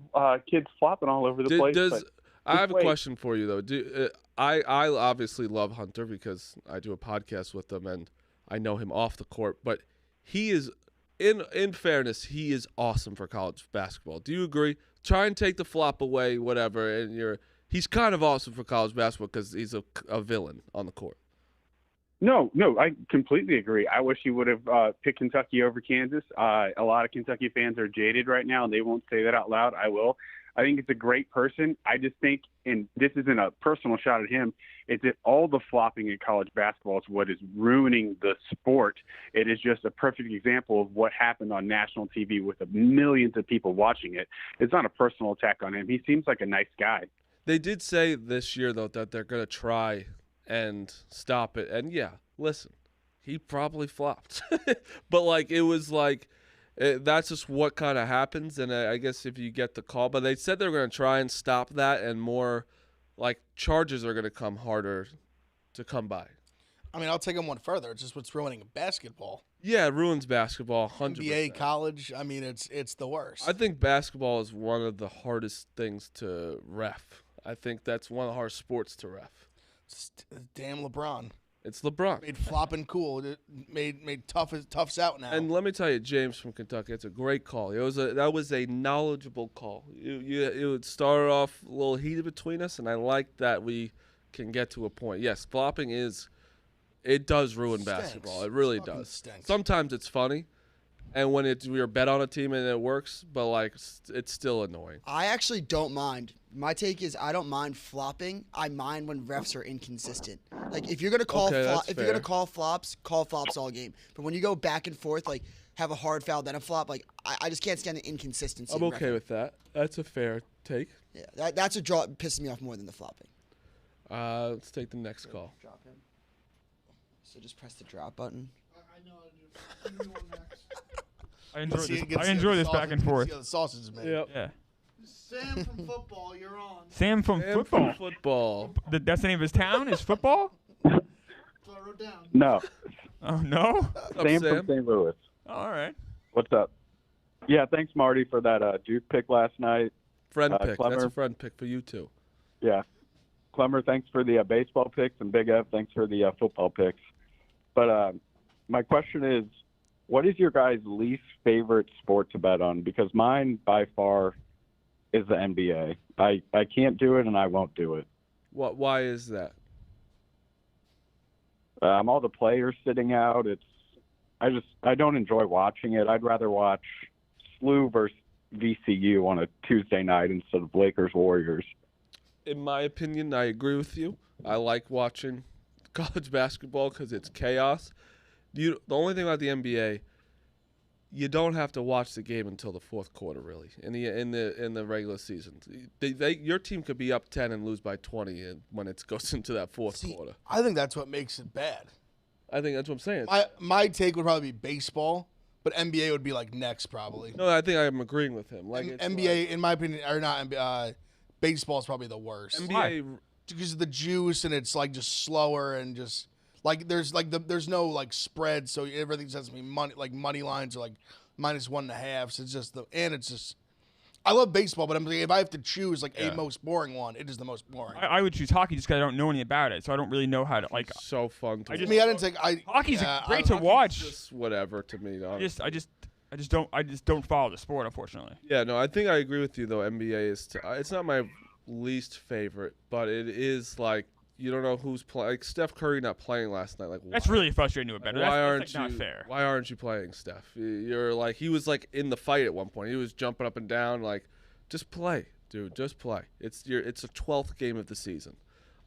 kids flopping all over the place. I have a question for you though. I obviously love Hunter because I do a podcast with him and I know him off the court, but he is, in fairness, he is awesome for college basketball. Do you agree? Try and take the flop away, whatever, and he's kind of awesome for college basketball because he's a villain on the court. No, I completely agree. I wish he would have picked Kentucky over Kansas. A lot of Kentucky fans are jaded right now, and they won't say that out loud. I will. I think it's a great person. I just think, and this isn't a personal shot at him, it's that all the flopping in college basketball is what is ruining the sport. It is just a perfect example of what happened on national TV with millions of people watching it. It's not a personal attack on him. He seems like a nice guy. They did say this year, though, that they're going to try and stop it. And, yeah, listen, he probably flopped. But, it was that's just what kind of happens, and I guess if you get the call. But they said they were going to try and stop that, and more, charges are going to come harder to come by. I mean, I'll take them one further. It's just what's ruining basketball. Yeah, it ruins basketball, 100%. NBA, college, I mean, it's the worst. I think basketball is one of the hardest things to ref. I think that's one of the hardest sports to ref. Damn LeBron. It's LeBron. Made flopping cool. It made toughs out now. And let me tell you, James from Kentucky, it's a great call. That was a knowledgeable call. It started off a little heated between us, and I like that we can get to a point. Yes, flopping does ruin basketball. It really does. Stinks. Sometimes it's funny, and when we're bet on a team and it works, but it's still annoying. I actually don't mind. My take is I don't mind flopping. I mind when refs are inconsistent. If you're gonna call you're gonna call flops all game. But when you go back and forth, have a hard foul then a flop, I just can't stand the inconsistency. I'm okay with that. That's a fair take. Yeah, that's what pisses me off more than the flopping. Let's take the next call. Drop him. So just press the drop button. I know how to do it. Give me one next. I enjoy this back and forth. The sausage is made. Yep. Yeah. Sam from football, you're on. Sam from football. That's the name of his town? Is football? So I wrote down. No. Oh, no? What's up, Sam Sam? from St. Louis. All right. What's up? Yeah, thanks, Marty, for that Duke pick last night. Friend pick. Clemmer. That's a friend pick for you, too. Yeah. Clemmer, thanks for the baseball picks, and Big F, thanks for the football picks. But my question is, what is your guys' least favorite sport to bet on? Because mine, by far, is the NBA. I can't do it, and I won't do it. Why is that? All the players sitting out. I don't enjoy watching it. I'd rather watch SLU versus VCU on a Tuesday night instead of Lakers Warriors. In my opinion, I agree with you. I like watching college basketball because it's chaos. The only thing about the NBA, you don't have to watch the game until the fourth quarter, really. In the regular season, your team could be up 10 and lose by 20 when it goes into that fourth quarter. I think that's what makes it bad. I think that's what I'm saying. My take would probably be baseball, but NBA would be like next probably. No, I think I'm agreeing with him. Like NBA, in my opinion, or not NBA. Baseball is probably the worst. NBA Because of the juice and it's like just slower and just like there's no like spread, so everything just has to be money lines are like -1.5. So it's just I love baseball, but I'm like, if I have to choose like a most boring one, it is the most boring. I would choose hockey just because I don't know anything about it, so I don't really know how to like. so fun to I didn't think Hockey's great to watch. just whatever to me. Honestly. I just don't follow the sport, unfortunately. Yeah, no, I think I agree with you though. NBA is it's not my least favorite, but it is like you don't know who's playing. Like Steph Curry not playing last night. Like That's really frustrating to a better. That's not fair. Why aren't you playing, Steph? You're like he was like in the fight at one point. He was jumping up and down. Like, just play, dude. Just play. It's a 12th game of the season.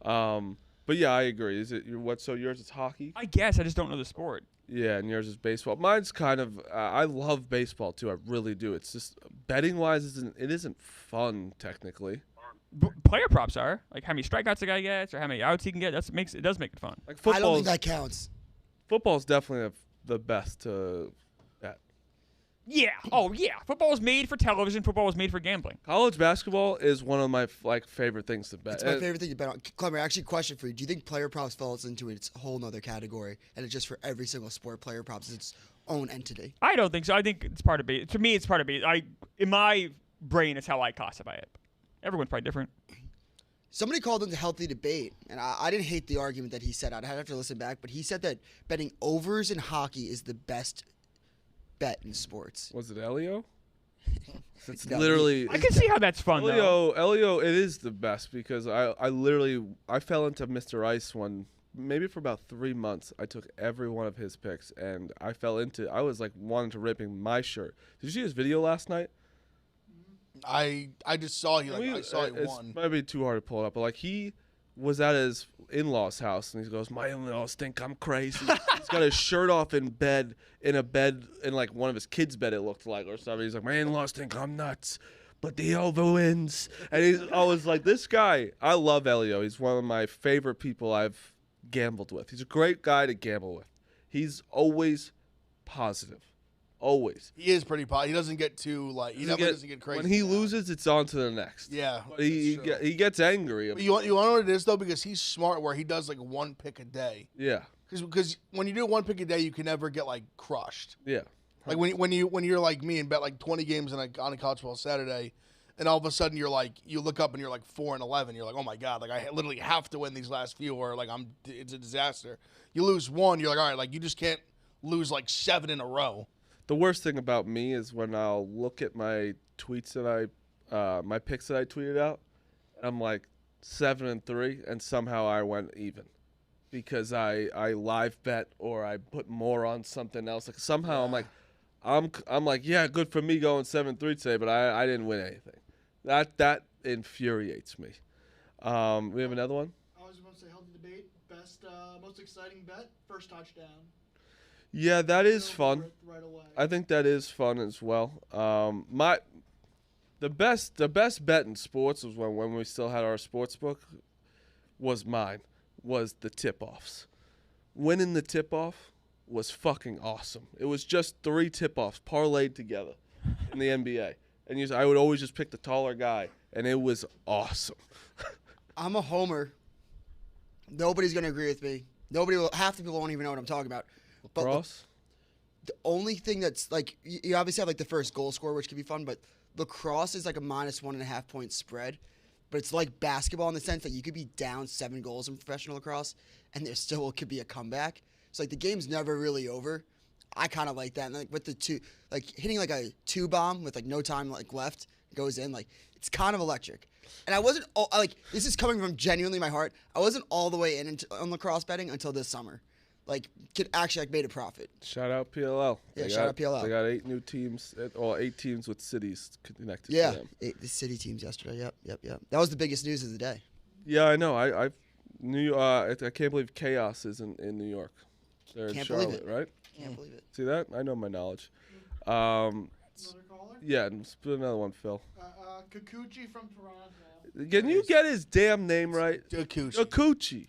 But yeah, I agree. Is it what? So yours is hockey? I guess I just don't know the sport. Yeah, and yours is baseball. Mine's kind of. I love baseball too. I really do. It's just betting wise, it isn't fun technically. Player props are like how many strikeouts a guy gets or how many outs he can get. It does make it fun. Like I don't think that counts. Football's definitely the best to bet. Yeah. Oh yeah. Football was made for television. Football was made for gambling. College basketball is one of my favorite things to bet. It's my favorite thing to bet on. Clemmer, actually, question for you: do you think player props falls into its whole nother category, and it's just for every single sport? Player props is its own entity. I don't think so. I think it's part of it. To me, it's part of it. In my brain, it's how I classify it. Everyone's probably different. Somebody called it a healthy debate, and I didn't hate the argument that he said. I'd have to listen back, but he said that betting overs in hockey is the best bet in sports. Was it Elio? It's No, literally. I can see how that's fun, though. Elio, it is the best because I fell into Mr. Ice maybe for about 3 months. I took every one of his picks, and I was like wanting to rip him my shirt. Did you see his video last night? I just saw he won. It might be too hard to pull it up, but like he was at his in-laws' house and he goes, "My in-laws think I'm crazy." He's got his shirt off in a bed in like one of his kids' bed it looked like or something. He's like, "My in-laws think I'm nuts, but the over wins." And I was like, this guy, I love Elio. He's one of my favorite people I've gambled with. He's a great guy to gamble with. He's always positive. Always. He is pretty positive. He doesn't get too doesn't get crazy. When he loses, it's on to the next. Yeah. But he gets angry. But you want to know what it is though, because he's smart where he does like one pick a day. Yeah. Because when you do one pick a day, you can never get like crushed. Yeah. Like when you're like me and bet like 20 games on a college football Saturday, and all of a sudden you look up and you're like 4-11. You're like, oh my god, like I literally have to win these last few, or like it's a disaster. You lose one, you're like, all right, like you just can't lose like 7 in a row. The worst thing about me is when I'll look at my tweets that my picks that I tweeted out, and I'm like 7-3, and somehow I went even because I live bet or I put more on something else. Like somehow I'm like, yeah, good for me going 7-3 today, but I didn't win anything. That infuriates me. We have another one. I was going to say healthy debate. Best, most exciting bet. First touchdown. Yeah, that is fun. Right away. I think that is fun as well. The best bet in sports was when we still had our sports book was the tip-offs. Winning the tip-off was fucking awesome. It was just 3 tip-offs parlayed together in the NBA. And I would always just pick the taller guy, and it was awesome. I'm a homer. Nobody's going to agree with me. Half the people won't even know what I'm talking about. But Lacrosse? The only thing that's like, you obviously have like the first goal scorer, which can be fun, but lacrosse is like a -1.5 point spread. But it's like basketball in the sense that you could be down 7 goals in professional lacrosse, and there still could be a comeback. So like the game's never really over. I kind of like that. And like with the two, like hitting like a 2 bomb with like no time like left goes in, like it's kind of electric. And I wasn't like this is coming from genuinely my heart. I wasn't all the way on lacrosse betting until this summer. like could actually like made a profit. Shout out PLL. Yeah, shout out PLL. They got 8 new teams, or 8 teams with cities connected Yeah, to them. the city teams yesterday. Yep. That was the biggest news of the day. Yeah, I know. I can't believe Chaos is in New York. They're in Can't believe Charlotte, it. right? Can't believe it. See that? I know my knowledge. Another caller? Yeah, spit another one, Phil. Kikuchi from Toronto. Can you get his damn name right? Kikuchi. Akuchi.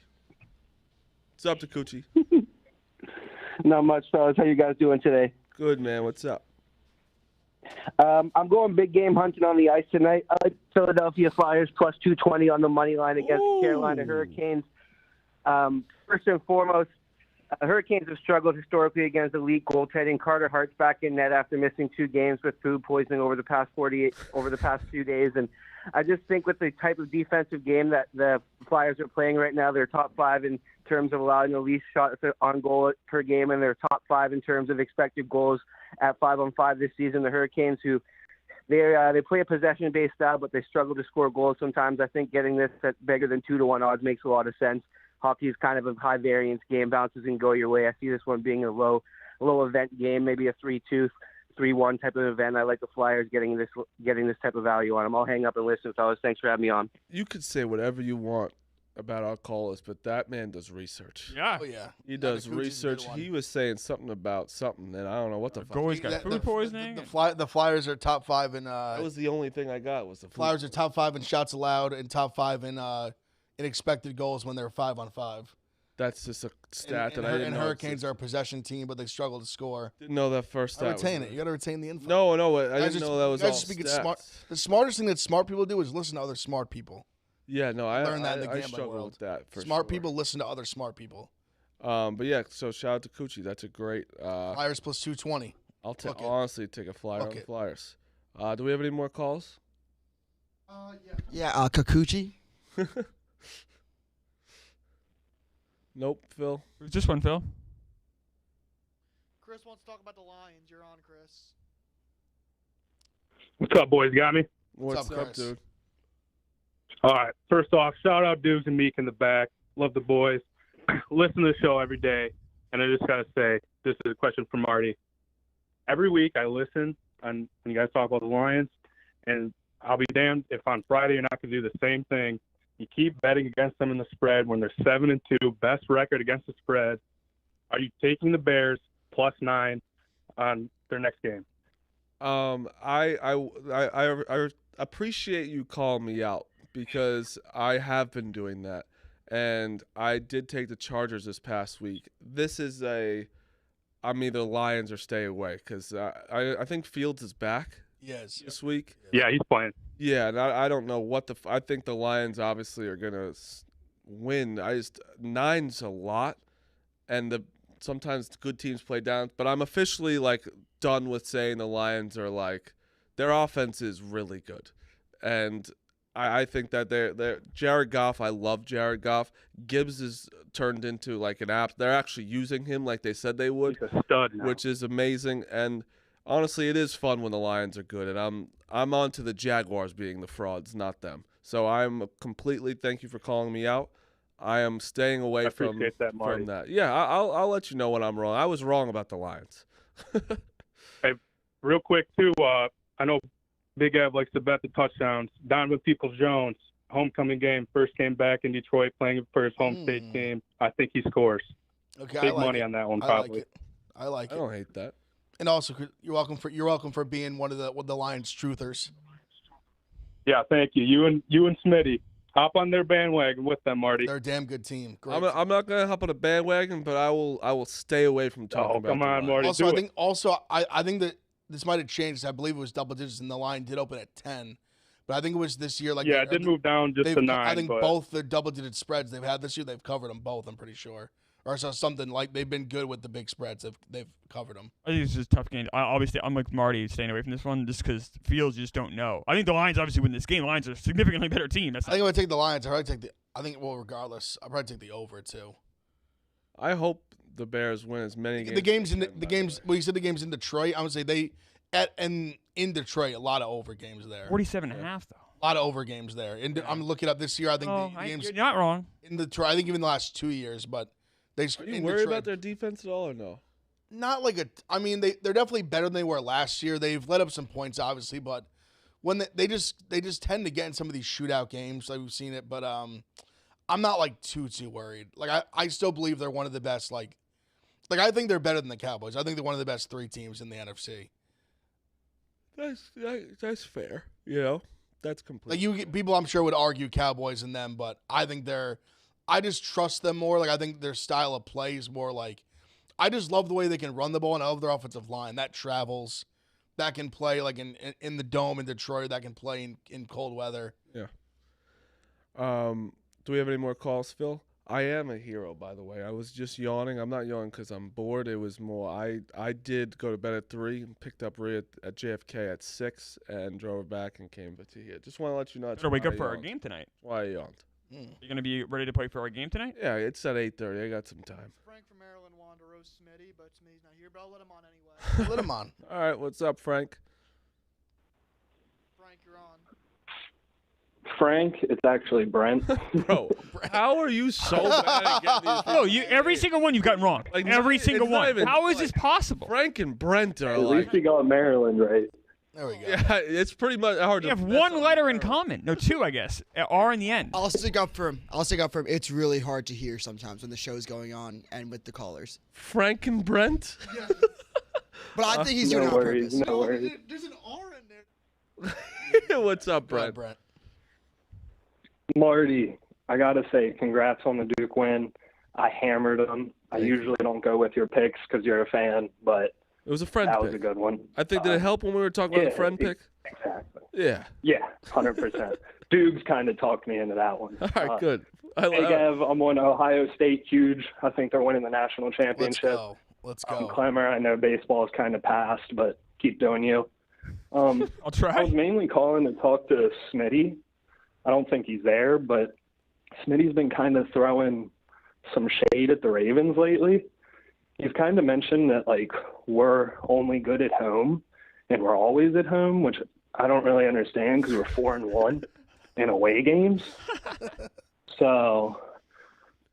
What's up, Takuchi? Not much, fellas. How you guys doing today? Good, man. What's up? I'm going big game hunting on the ice tonight. I like Philadelphia Flyers plus 220 on the money line against the Carolina Hurricanes. First and foremost, Hurricanes have struggled historically against elite goaltending. Carter Hart's back in net after missing 2 games with food poisoning over the past few days, and I just think with the type of defensive game that the Flyers are playing right now, they're top 5 in terms of allowing the least shots on goal per game, and they're top 5 in terms of expected goals at 5-on-5 this season. The Hurricanes, who they play a possession-based style, but they struggle to score goals sometimes. I think getting this at bigger than 2-1 odds makes a lot of sense. Hockey is kind of a high variance game. Bounces can go your way. I see this one being a low event game, maybe a 3-2, 3-1 type of event. I like the Flyers getting this type of value on them. I'll hang up and listen, fellas. Thanks for having me on. You could say whatever you want about our callers, but that man does research. Yeah. Oh yeah. He does Kikuchi's a good research. one. He was saying something about something, and I don't know what the fuck. Goalie's got That- food poisoning. The Flyers are top 5 in. That was the only thing I got was the Flyers are top 5 in shots allowed and top 5 in expected goals when they're 5-on-5. That's just a stat And that I didn't know. Hurricanes are a possession team, but they struggle to score. Didn't know that first stat. Retain was it. You got to retain the info. No, I Guys didn't just- know that was guys all just speaking stats. smart. The smartest thing that smart people do is listen to other smart people. Yeah, no, I Learn that in the I gambling struggle world. with that for Smart sure. people listen to other smart people. But yeah, so shout out to Coochie. That's a great. Flyers plus 220. I'll Fuck it. honestly take a flyer Fuck on the it. Flyers. Do we have any more calls? Yeah. Yeah, Kikuchi. Nope, Phil. Who's this one, Phil? Chris wants to talk about the Lions. You're on, Chris. What's up, boys? Got me? What's up, up, Chris? dude? All right. First off, shout out Dukes and Meek in the back. Love the boys. Listen to the show every day. And I just got to say, this is a question for Marty. Every week I listen when you guys talk about the Lions, and I'll be damned if on Friday you're not going to do the same thing. You keep betting against them in the spread when they're 7-2, best record against the spread. Are you taking the Bears plus 9 on their next game? I appreciate you calling me out because I have been doing that, and I did take the Chargers this past week. This is I'm either Lions or stay away because I think Fields is back Yes. this week. Yeah, he's playing. Yeah, and I don't know what I think the Lions obviously are gonna win. 9's a lot, and sometimes good teams play down. But I'm officially done with saying the Lions are their offense is really good, and I think that they're Jared Goff. I love Jared Goff. Gibbs is turned into an app. They're actually using him like they said they would, He's a stud now. which is amazing. And honestly, it is fun when the Lions are good, and I'm on to the Jaguars being the frauds, not them. So I'm completely thank you for calling me out. I am staying away I from appreciate that, Marty. from that. Yeah, I'll let you know when I'm wrong. I was wrong about the Lions. Real quick, too, I know Big Ev likes to bet the touchdowns. Donovan Peoples-Jones, homecoming game, first game back in Detroit, playing for his home state team. I think he scores. Okay. Big I like money it. on that one, I probably. like it. I like I it. don't hate that. And also, you're welcome for being one of the Lions truthers. Yeah, thank you. You and Smitty. Hop on their bandwagon with them, Marty. They're a damn good team. Great. I'm not gonna hop on a bandwagon, but I will stay away from talking about. come the on, Lions. Marty. Also, do I it. think I think that this might have changed. I believe it was double digits, and the line did open at 10. But I think it was this year. Yeah, it did move down just to 9. I think but both the double-digit spreads they've had this year, they've covered them both. I'm pretty sure, or so something like they've been good with the big spreads. They've covered them. I think it's just a tough game. Obviously, I'm like Marty, staying away from this one just because Fields you just don't know. I think the Lions obviously win this game. The Lions are a significantly better team. That's I think I'm gonna take the Lions. Regardless, I'll probably take the over too. I hope the Bears win as many games. The games as in they the can, by games. way. Well, you said the games in Detroit. I would say in Detroit a lot of over games there. 47.5 though. A lot of over games there. And I'm looking up this year. I think Oh, the games you're not wrong. in Detroit. I think even the last 2 years, but They Are you worried about their defense at all or no? Not like a. I mean, they're definitely better than they were last year. They've let up some points, obviously, but when they just tend to get in some of these shootout games, like we've seen it. But I'm not like too worried. Like I still believe they're one of the best. Like I think they're better than the Cowboys. I think they're one of the best 3 teams in the NFC. That's fair. You know, that's complete. Like you get people, I'm sure would argue Cowboys and them, but I think I just trust them more. Like I think their style of play is more like. I just love the way they can run the ball, and I love their offensive line that travels, that can play like in the dome in Detroit, that can play in cold weather. Yeah. Do we have any more calls, Phil? I am a hero, by the way. I was just yawning. I'm not yawning because I'm bored. It was more I did go to bed at 3 and picked up Rhea at JFK at 6 and drove her back and came to here. Just want to let you know. Better wake up for our game tonight. Why I yawned. You gonna be ready to play for our game tonight? Yeah, it's at 8:30. I got some time. Frank from Maryland wanted to roast Smitty, but Smitty's not here. But I'll let him on anyway. Let him on. All right, what's up, Frank? Frank, you're on. Frank, it's actually Brent. Bro, how are you so bad at getting these? No, every single one you've gotten wrong. Like, every it's single not one. even- How is like, this possible? Frank and Brent are At like. least you got Maryland right. There we go. Yeah, it's pretty much hard We to. have mess one up letter in Maryland. common. No, 2, I guess. R in the end. I'll stick up for him. It's really hard to hear sometimes when the show's going on and with the callers. Frank and Brent. But I think he's doing it No on worries, purpose. no worries. There's an R in there. What's up, Go ahead, Brent? Brent. Marty, I got to say, congrats on the Duke win. I hammered them. I usually don't go with your picks because you're a fan, but It was a friend that pick. was a good one. I think did it help when we were talking about the friend pick? Exactly. Yeah. Yeah, 100%. Dukes kind of talked me into that one. All right, good. Hey, Gav, I'm on Ohio State huge. I think they're winning the national Let's championship. go. Let's go. Clemmer, I know baseball is kind of past, but keep doing you. I'll I try. was mainly calling to talk to Smitty. I don't think he's there, but Smitty's been kind of throwing some shade at the Ravens lately. He's kind of mentioned that, like, we're only good at home and we're always at home, which I don't really understand because we're 4-1 in away games. So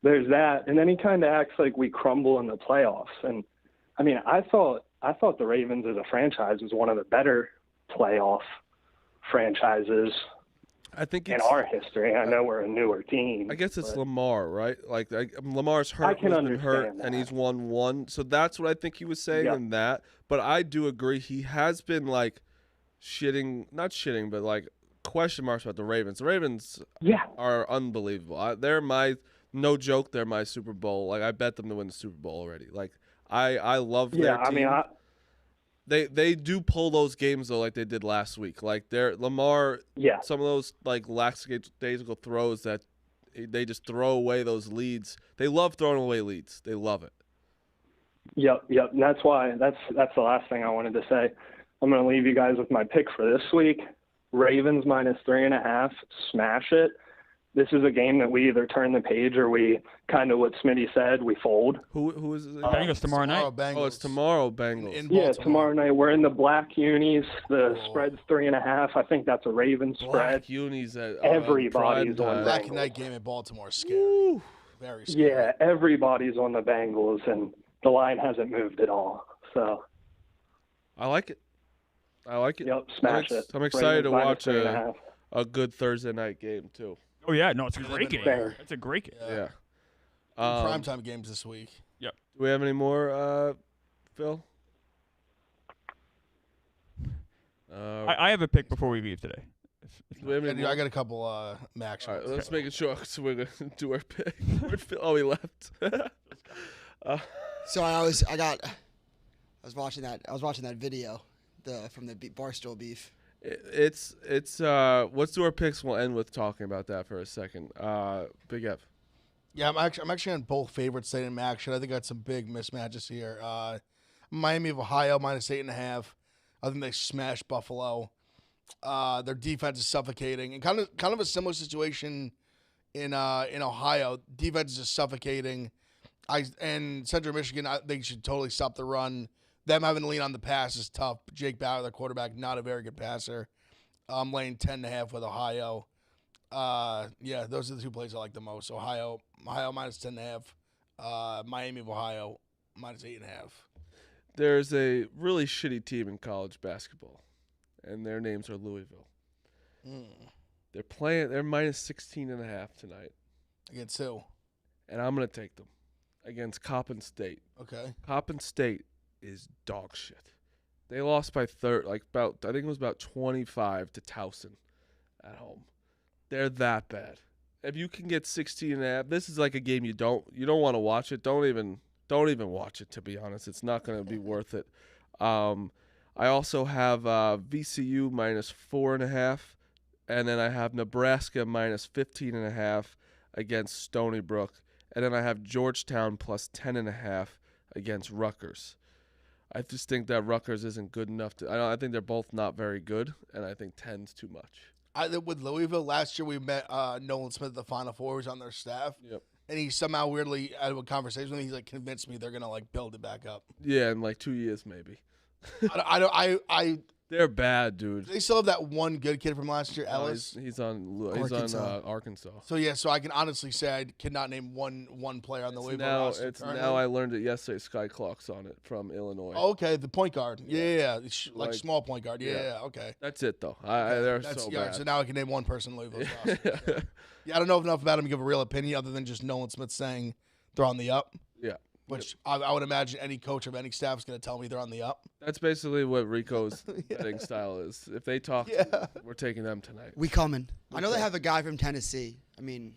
there's that. And then he kind of acts like we crumble in the playoffs. And, I mean, I thought the Ravens as a franchise was one of the better playoff franchises I think in it's, our history. I know we're a newer team. I guess it's but Lamar, right? Like Lamar's hurt, I can has been hurt, understand and that. he's won 1. So that's what I think he was saying Yep. in that. But I do agree he has been like not shitting, but like question marks about the Ravens. The Ravens yeah, are unbelievable. They're no joke. They're my Super Bowl. Like I bet them to win the Super Bowl already. Like I love their yeah. team. I mean, They do pull those games though, like they did last week. Like Lamar, yeah. some of those like lackadaisical throws that they just throw away those leads. They love throwing away leads. They love it. Yep. And that's why that's the last thing I wanted to say. I'm going to leave you guys with my pick for this week. Ravens -3.5. Smash it. This is a game that we either turn the page or we kind of what Smitty said, we fold. Who is it? Bengals tomorrow night. Bengals. Oh, it's tomorrow, Bengals. In Yeah, Baltimore. tomorrow night we're in the black unis. The spread's 3.5. I think that's a Ravens spread. Black unis at Everybody's prime on time. Black Bengals. night game in Baltimore is scary. Woo. Very scary. Yeah, everybody's on the Bengals, and the line hasn't moved at all. So, I like it. yep, smash it. I'm excited to Ravens watch -3.5. a good Thursday night game too. Oh, yeah. No, it's a great game. Fair. It's a great game. Yeah. Primetime games this week. Do we have any more, Phil? I have a pick before we leave today. Do we have any more? I got a couple Max. All right, ones. let's make it short so we're gonna do our pick. Where'd Phil? Oh, he left. So I was watching that video, from the Barstool beef. It's let's do our picks. We'll end with talking about that for a second. Big F. Yeah, I'm actually on both favorites today in action. I think I got some big mismatches here. Miami of Ohio -8.5. I think they smashed Buffalo. Their defense is suffocating, and kind of a similar situation in Ohio. Defense is just suffocating. And Central Michigan, they should totally stop the run. Them having to lean on the pass is tough. Jake Bauer, their quarterback, not a very good passer. I'm laying 10.5 with Ohio. Yeah, those are the two plays I like the most. Ohio -10.5. Miami of Ohio -8.5. There's a really shitty team in college basketball, and their names are Louisville. They're -16.5 tonight, Against who? and I'm gonna take them against Coppin State. Okay. Coppin State is dog shit. They lost by I think it was about 25 to Towson at home. They're that bad. If you can get 16.5, this is like a game you don't want to watch it. Don't even watch it, to be honest. It's not going to be worth it. I also have VCU -4.5, and then I have Nebraska -15.5 against Stony Brook, and then I have Georgetown +10.5 against Rutgers. I just think that Rutgers isn't good enough to. I think they're both not very good, and I think 10's too much. With Louisville last year, we met Nolan Smith at the Final Four. He was on their staff. Yep. And he somehow weirdly out of a conversation with me, he's like convinced me they're gonna like build it back up. Yeah, in like 2 years maybe. I They're bad, dude. they still have that one good kid from last year, Ellis. He's on Arkansas. Arkansas. So I can honestly say I cannot name one player on the Louisville Now roster. it's currently. now I learned it yesterday. Sky Clock's on it from Illinois. Oh, okay, the point guard. Yeah. Like Like- small point guard. yeah. Yeah, okay. That's it though. They're That's, so yeah, bad. so now I can name one person in Louisville's roster. Yeah, I don't know enough about him to give a real opinion other than just Nolan Smith saying they're on the up. Yeah. Which I would imagine any coach of any staff is going to tell me they're on the up. That's basically what Rico's betting style is. If they talk, we're taking them tonight. We coming. I know they have a guy from Tennessee. I mean,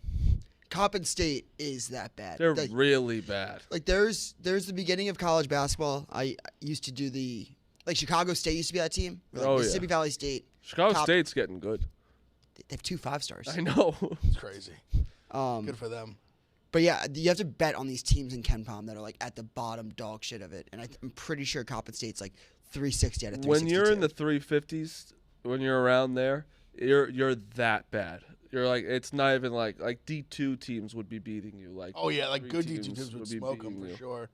Coppin State is that bad. They're Like, really bad. like there's the beginning of college basketball. I used to do Chicago State used to be that team. Or like Oh, yeah. Mississippi Valley State. Chicago State's getting good. They have 2 5-stars. I know. It's crazy. Good for them. But yeah, you have to bet on these teams in Ken Palm that are like at the bottom dog shit of it. And I'm pretty sure Coppin State's like 360 out of 362. When you're in the 350s, when you're around there, you're that bad. You're like, it's not even like D2 teams would be beating you. Like, Oh yeah, like three good D2 teams would would be smoke them beating for you. sure.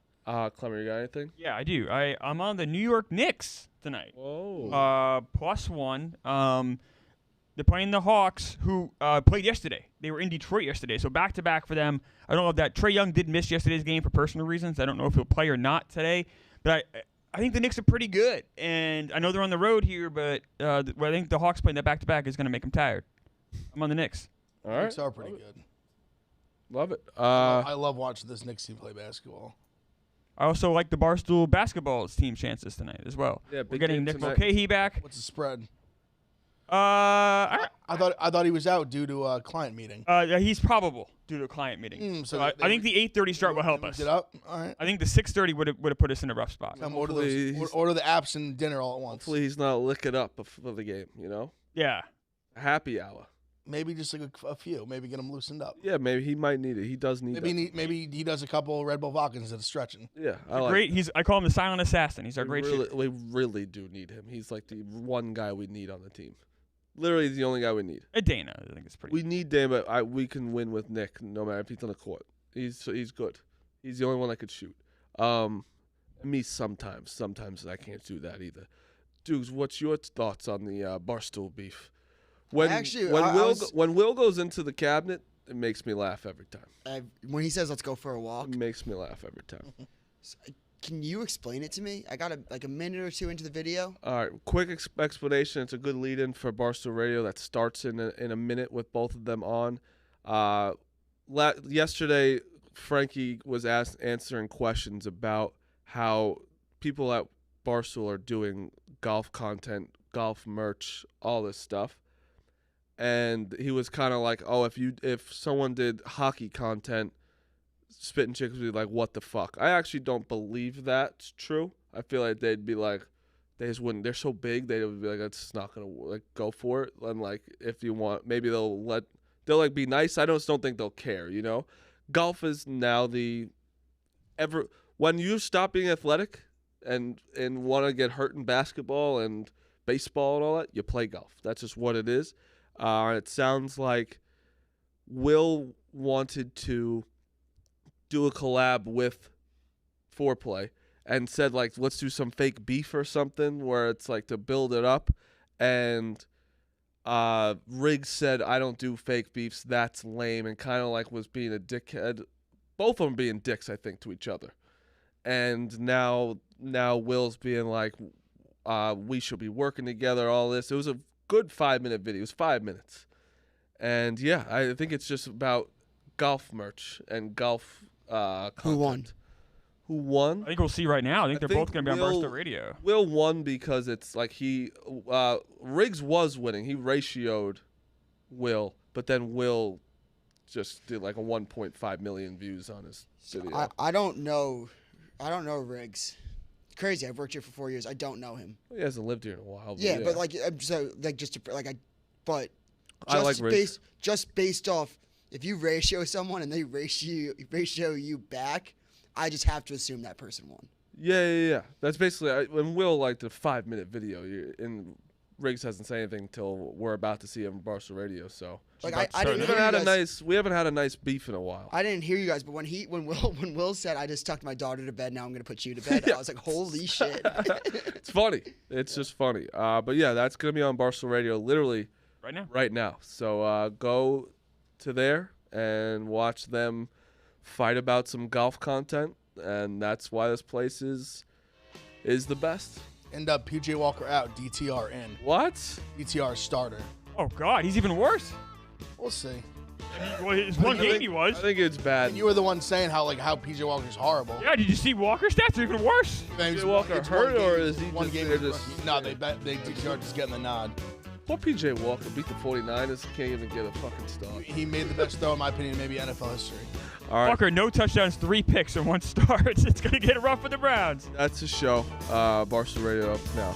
Clemmer, you got anything? Yeah, I do. I'm on the New York Knicks tonight. Whoa. +1. They're playing the Hawks, who played yesterday. They were in Detroit yesterday, so back-to-back for them. I don't know if that Trae Young did miss yesterday's game for personal reasons. I don't know if he'll play or not today. But I think the Knicks are pretty good, and I know they're on the road here, but I think the Hawks playing that back-to-back is going to make them tired. I'm on the Knicks. All right. Knicks are pretty good. Love it. I love watching this Knicks team play basketball. I also like the Barstool basketball's team chances tonight as well. Yeah, We're big getting game Nick tonight. Mulcahy back. What's the spread? I I thought he was out due to a client meeting. he's probable due to a client meeting. So I think the 8:30 start will help They us. moved it up. All right. I think the 6:30 would have put us in a rough spot. Come Hopefully order the apps and dinner all at once. Hopefully he's not licking up before the game, Yeah. Happy hour. Maybe just like a few. Maybe get him loosened up. Yeah, maybe he might need it. He does need Maybe he does a couple Red Bull vodkas instead of stretching. Yeah, I like Great. I call him the silent assassin. He's our we great really, shooter. we really do need him. He's like the one guy we need on the team. Literally the only guy we need. Dana, I think it's pretty. We need Dan, but we can win with Nick no matter if he's on the court. He's good. He's the only one that could shoot. Me sometimes I can't do that either. Dudes, what's your thoughts on the Barstool beef? When Will goes into the cabinet, it makes me laugh every time. When he says, "Let's go for a walk," It makes me laugh every time. can you explain it to me? I got a minute or two into the video. All right, quick explanation. It's a good lead-in for Barstool Radio that starts in a minute with both of them on. Yesterday, Frankie was answering questions about how people at Barstool are doing golf content, golf merch, all this stuff. And he was kind of like, oh, if someone did hockey content, Spittin' Chicks would be like, what the fuck? I actually don't believe that's true. I feel like they'd be like, they just wouldn't. They're so big, they would be like, it's not gonna go for it. And like, if you want, maybe they'll like be nice. I just don't think they'll care. Golf is now when you stop being athletic and want to get hurt in basketball and baseball and all that, you play golf. That's just what it is. It sounds like Will wanted to do a collab with Foreplay and said, like, let's do some fake beef or something where it's like to build it up. And Riggs said, I don't do fake beefs. That's lame. And kind of like was being a dickhead both of them being dicks, I think, to each other. And now Will's being like, we should be working together, all this. It was a good 5-minute video. It was 5 minutes. And, yeah, I think it's just about golf merch and golf content. Who won? Who won? I think we'll see right now. I think they're both going to be on Barstool Radio. Will won because it's like Riggs was winning. He ratioed Will, but then Will just did like a 1.5 million views on his video. I don't know Riggs. Crazy. I've worked here for 4 years. I don't know him. He hasn't lived here in a while. But Yeah, but like so like just to, like I but just I like Riggs. just based off if you ratio someone and they ratio you back, I just have to assume that person won. Yeah. That's basically when Will liked a 5-minute video, and Riggs hasn't said anything until we're about to see him on Barstool Radio. So Like I we didn't haven't had a nice beef in a while. I didn't hear you guys, but when Will said I just tucked my daughter to bed, now I'm gonna put you to bed, Yeah. I was like, holy shit. It's funny. It's just funny. But yeah, that's gonna be on Barstool Radio literally right now. So go to there and watch them fight about some golf content, and that's why this place is the best. End up PJ Walker out, DTR in. What? DTR starter. Oh, God, he's even worse. We'll see. Well, his one game he was. I think it's bad. And you were the one saying how PJ Walker's horrible. Yeah, did you see Walker's stats? They're even worse. PJ Walker hurt, or is he one just, game? just No, they DTR just getting the nod. Poor PJ Walker beat the 49ers. Can't even get a fucking start. He made the best throw, in my opinion, maybe NFL history. All right. Walker, no touchdowns, 3 picks, and 1 start. It's going to get rough for the Browns. That's the show. Barstool Radio up now.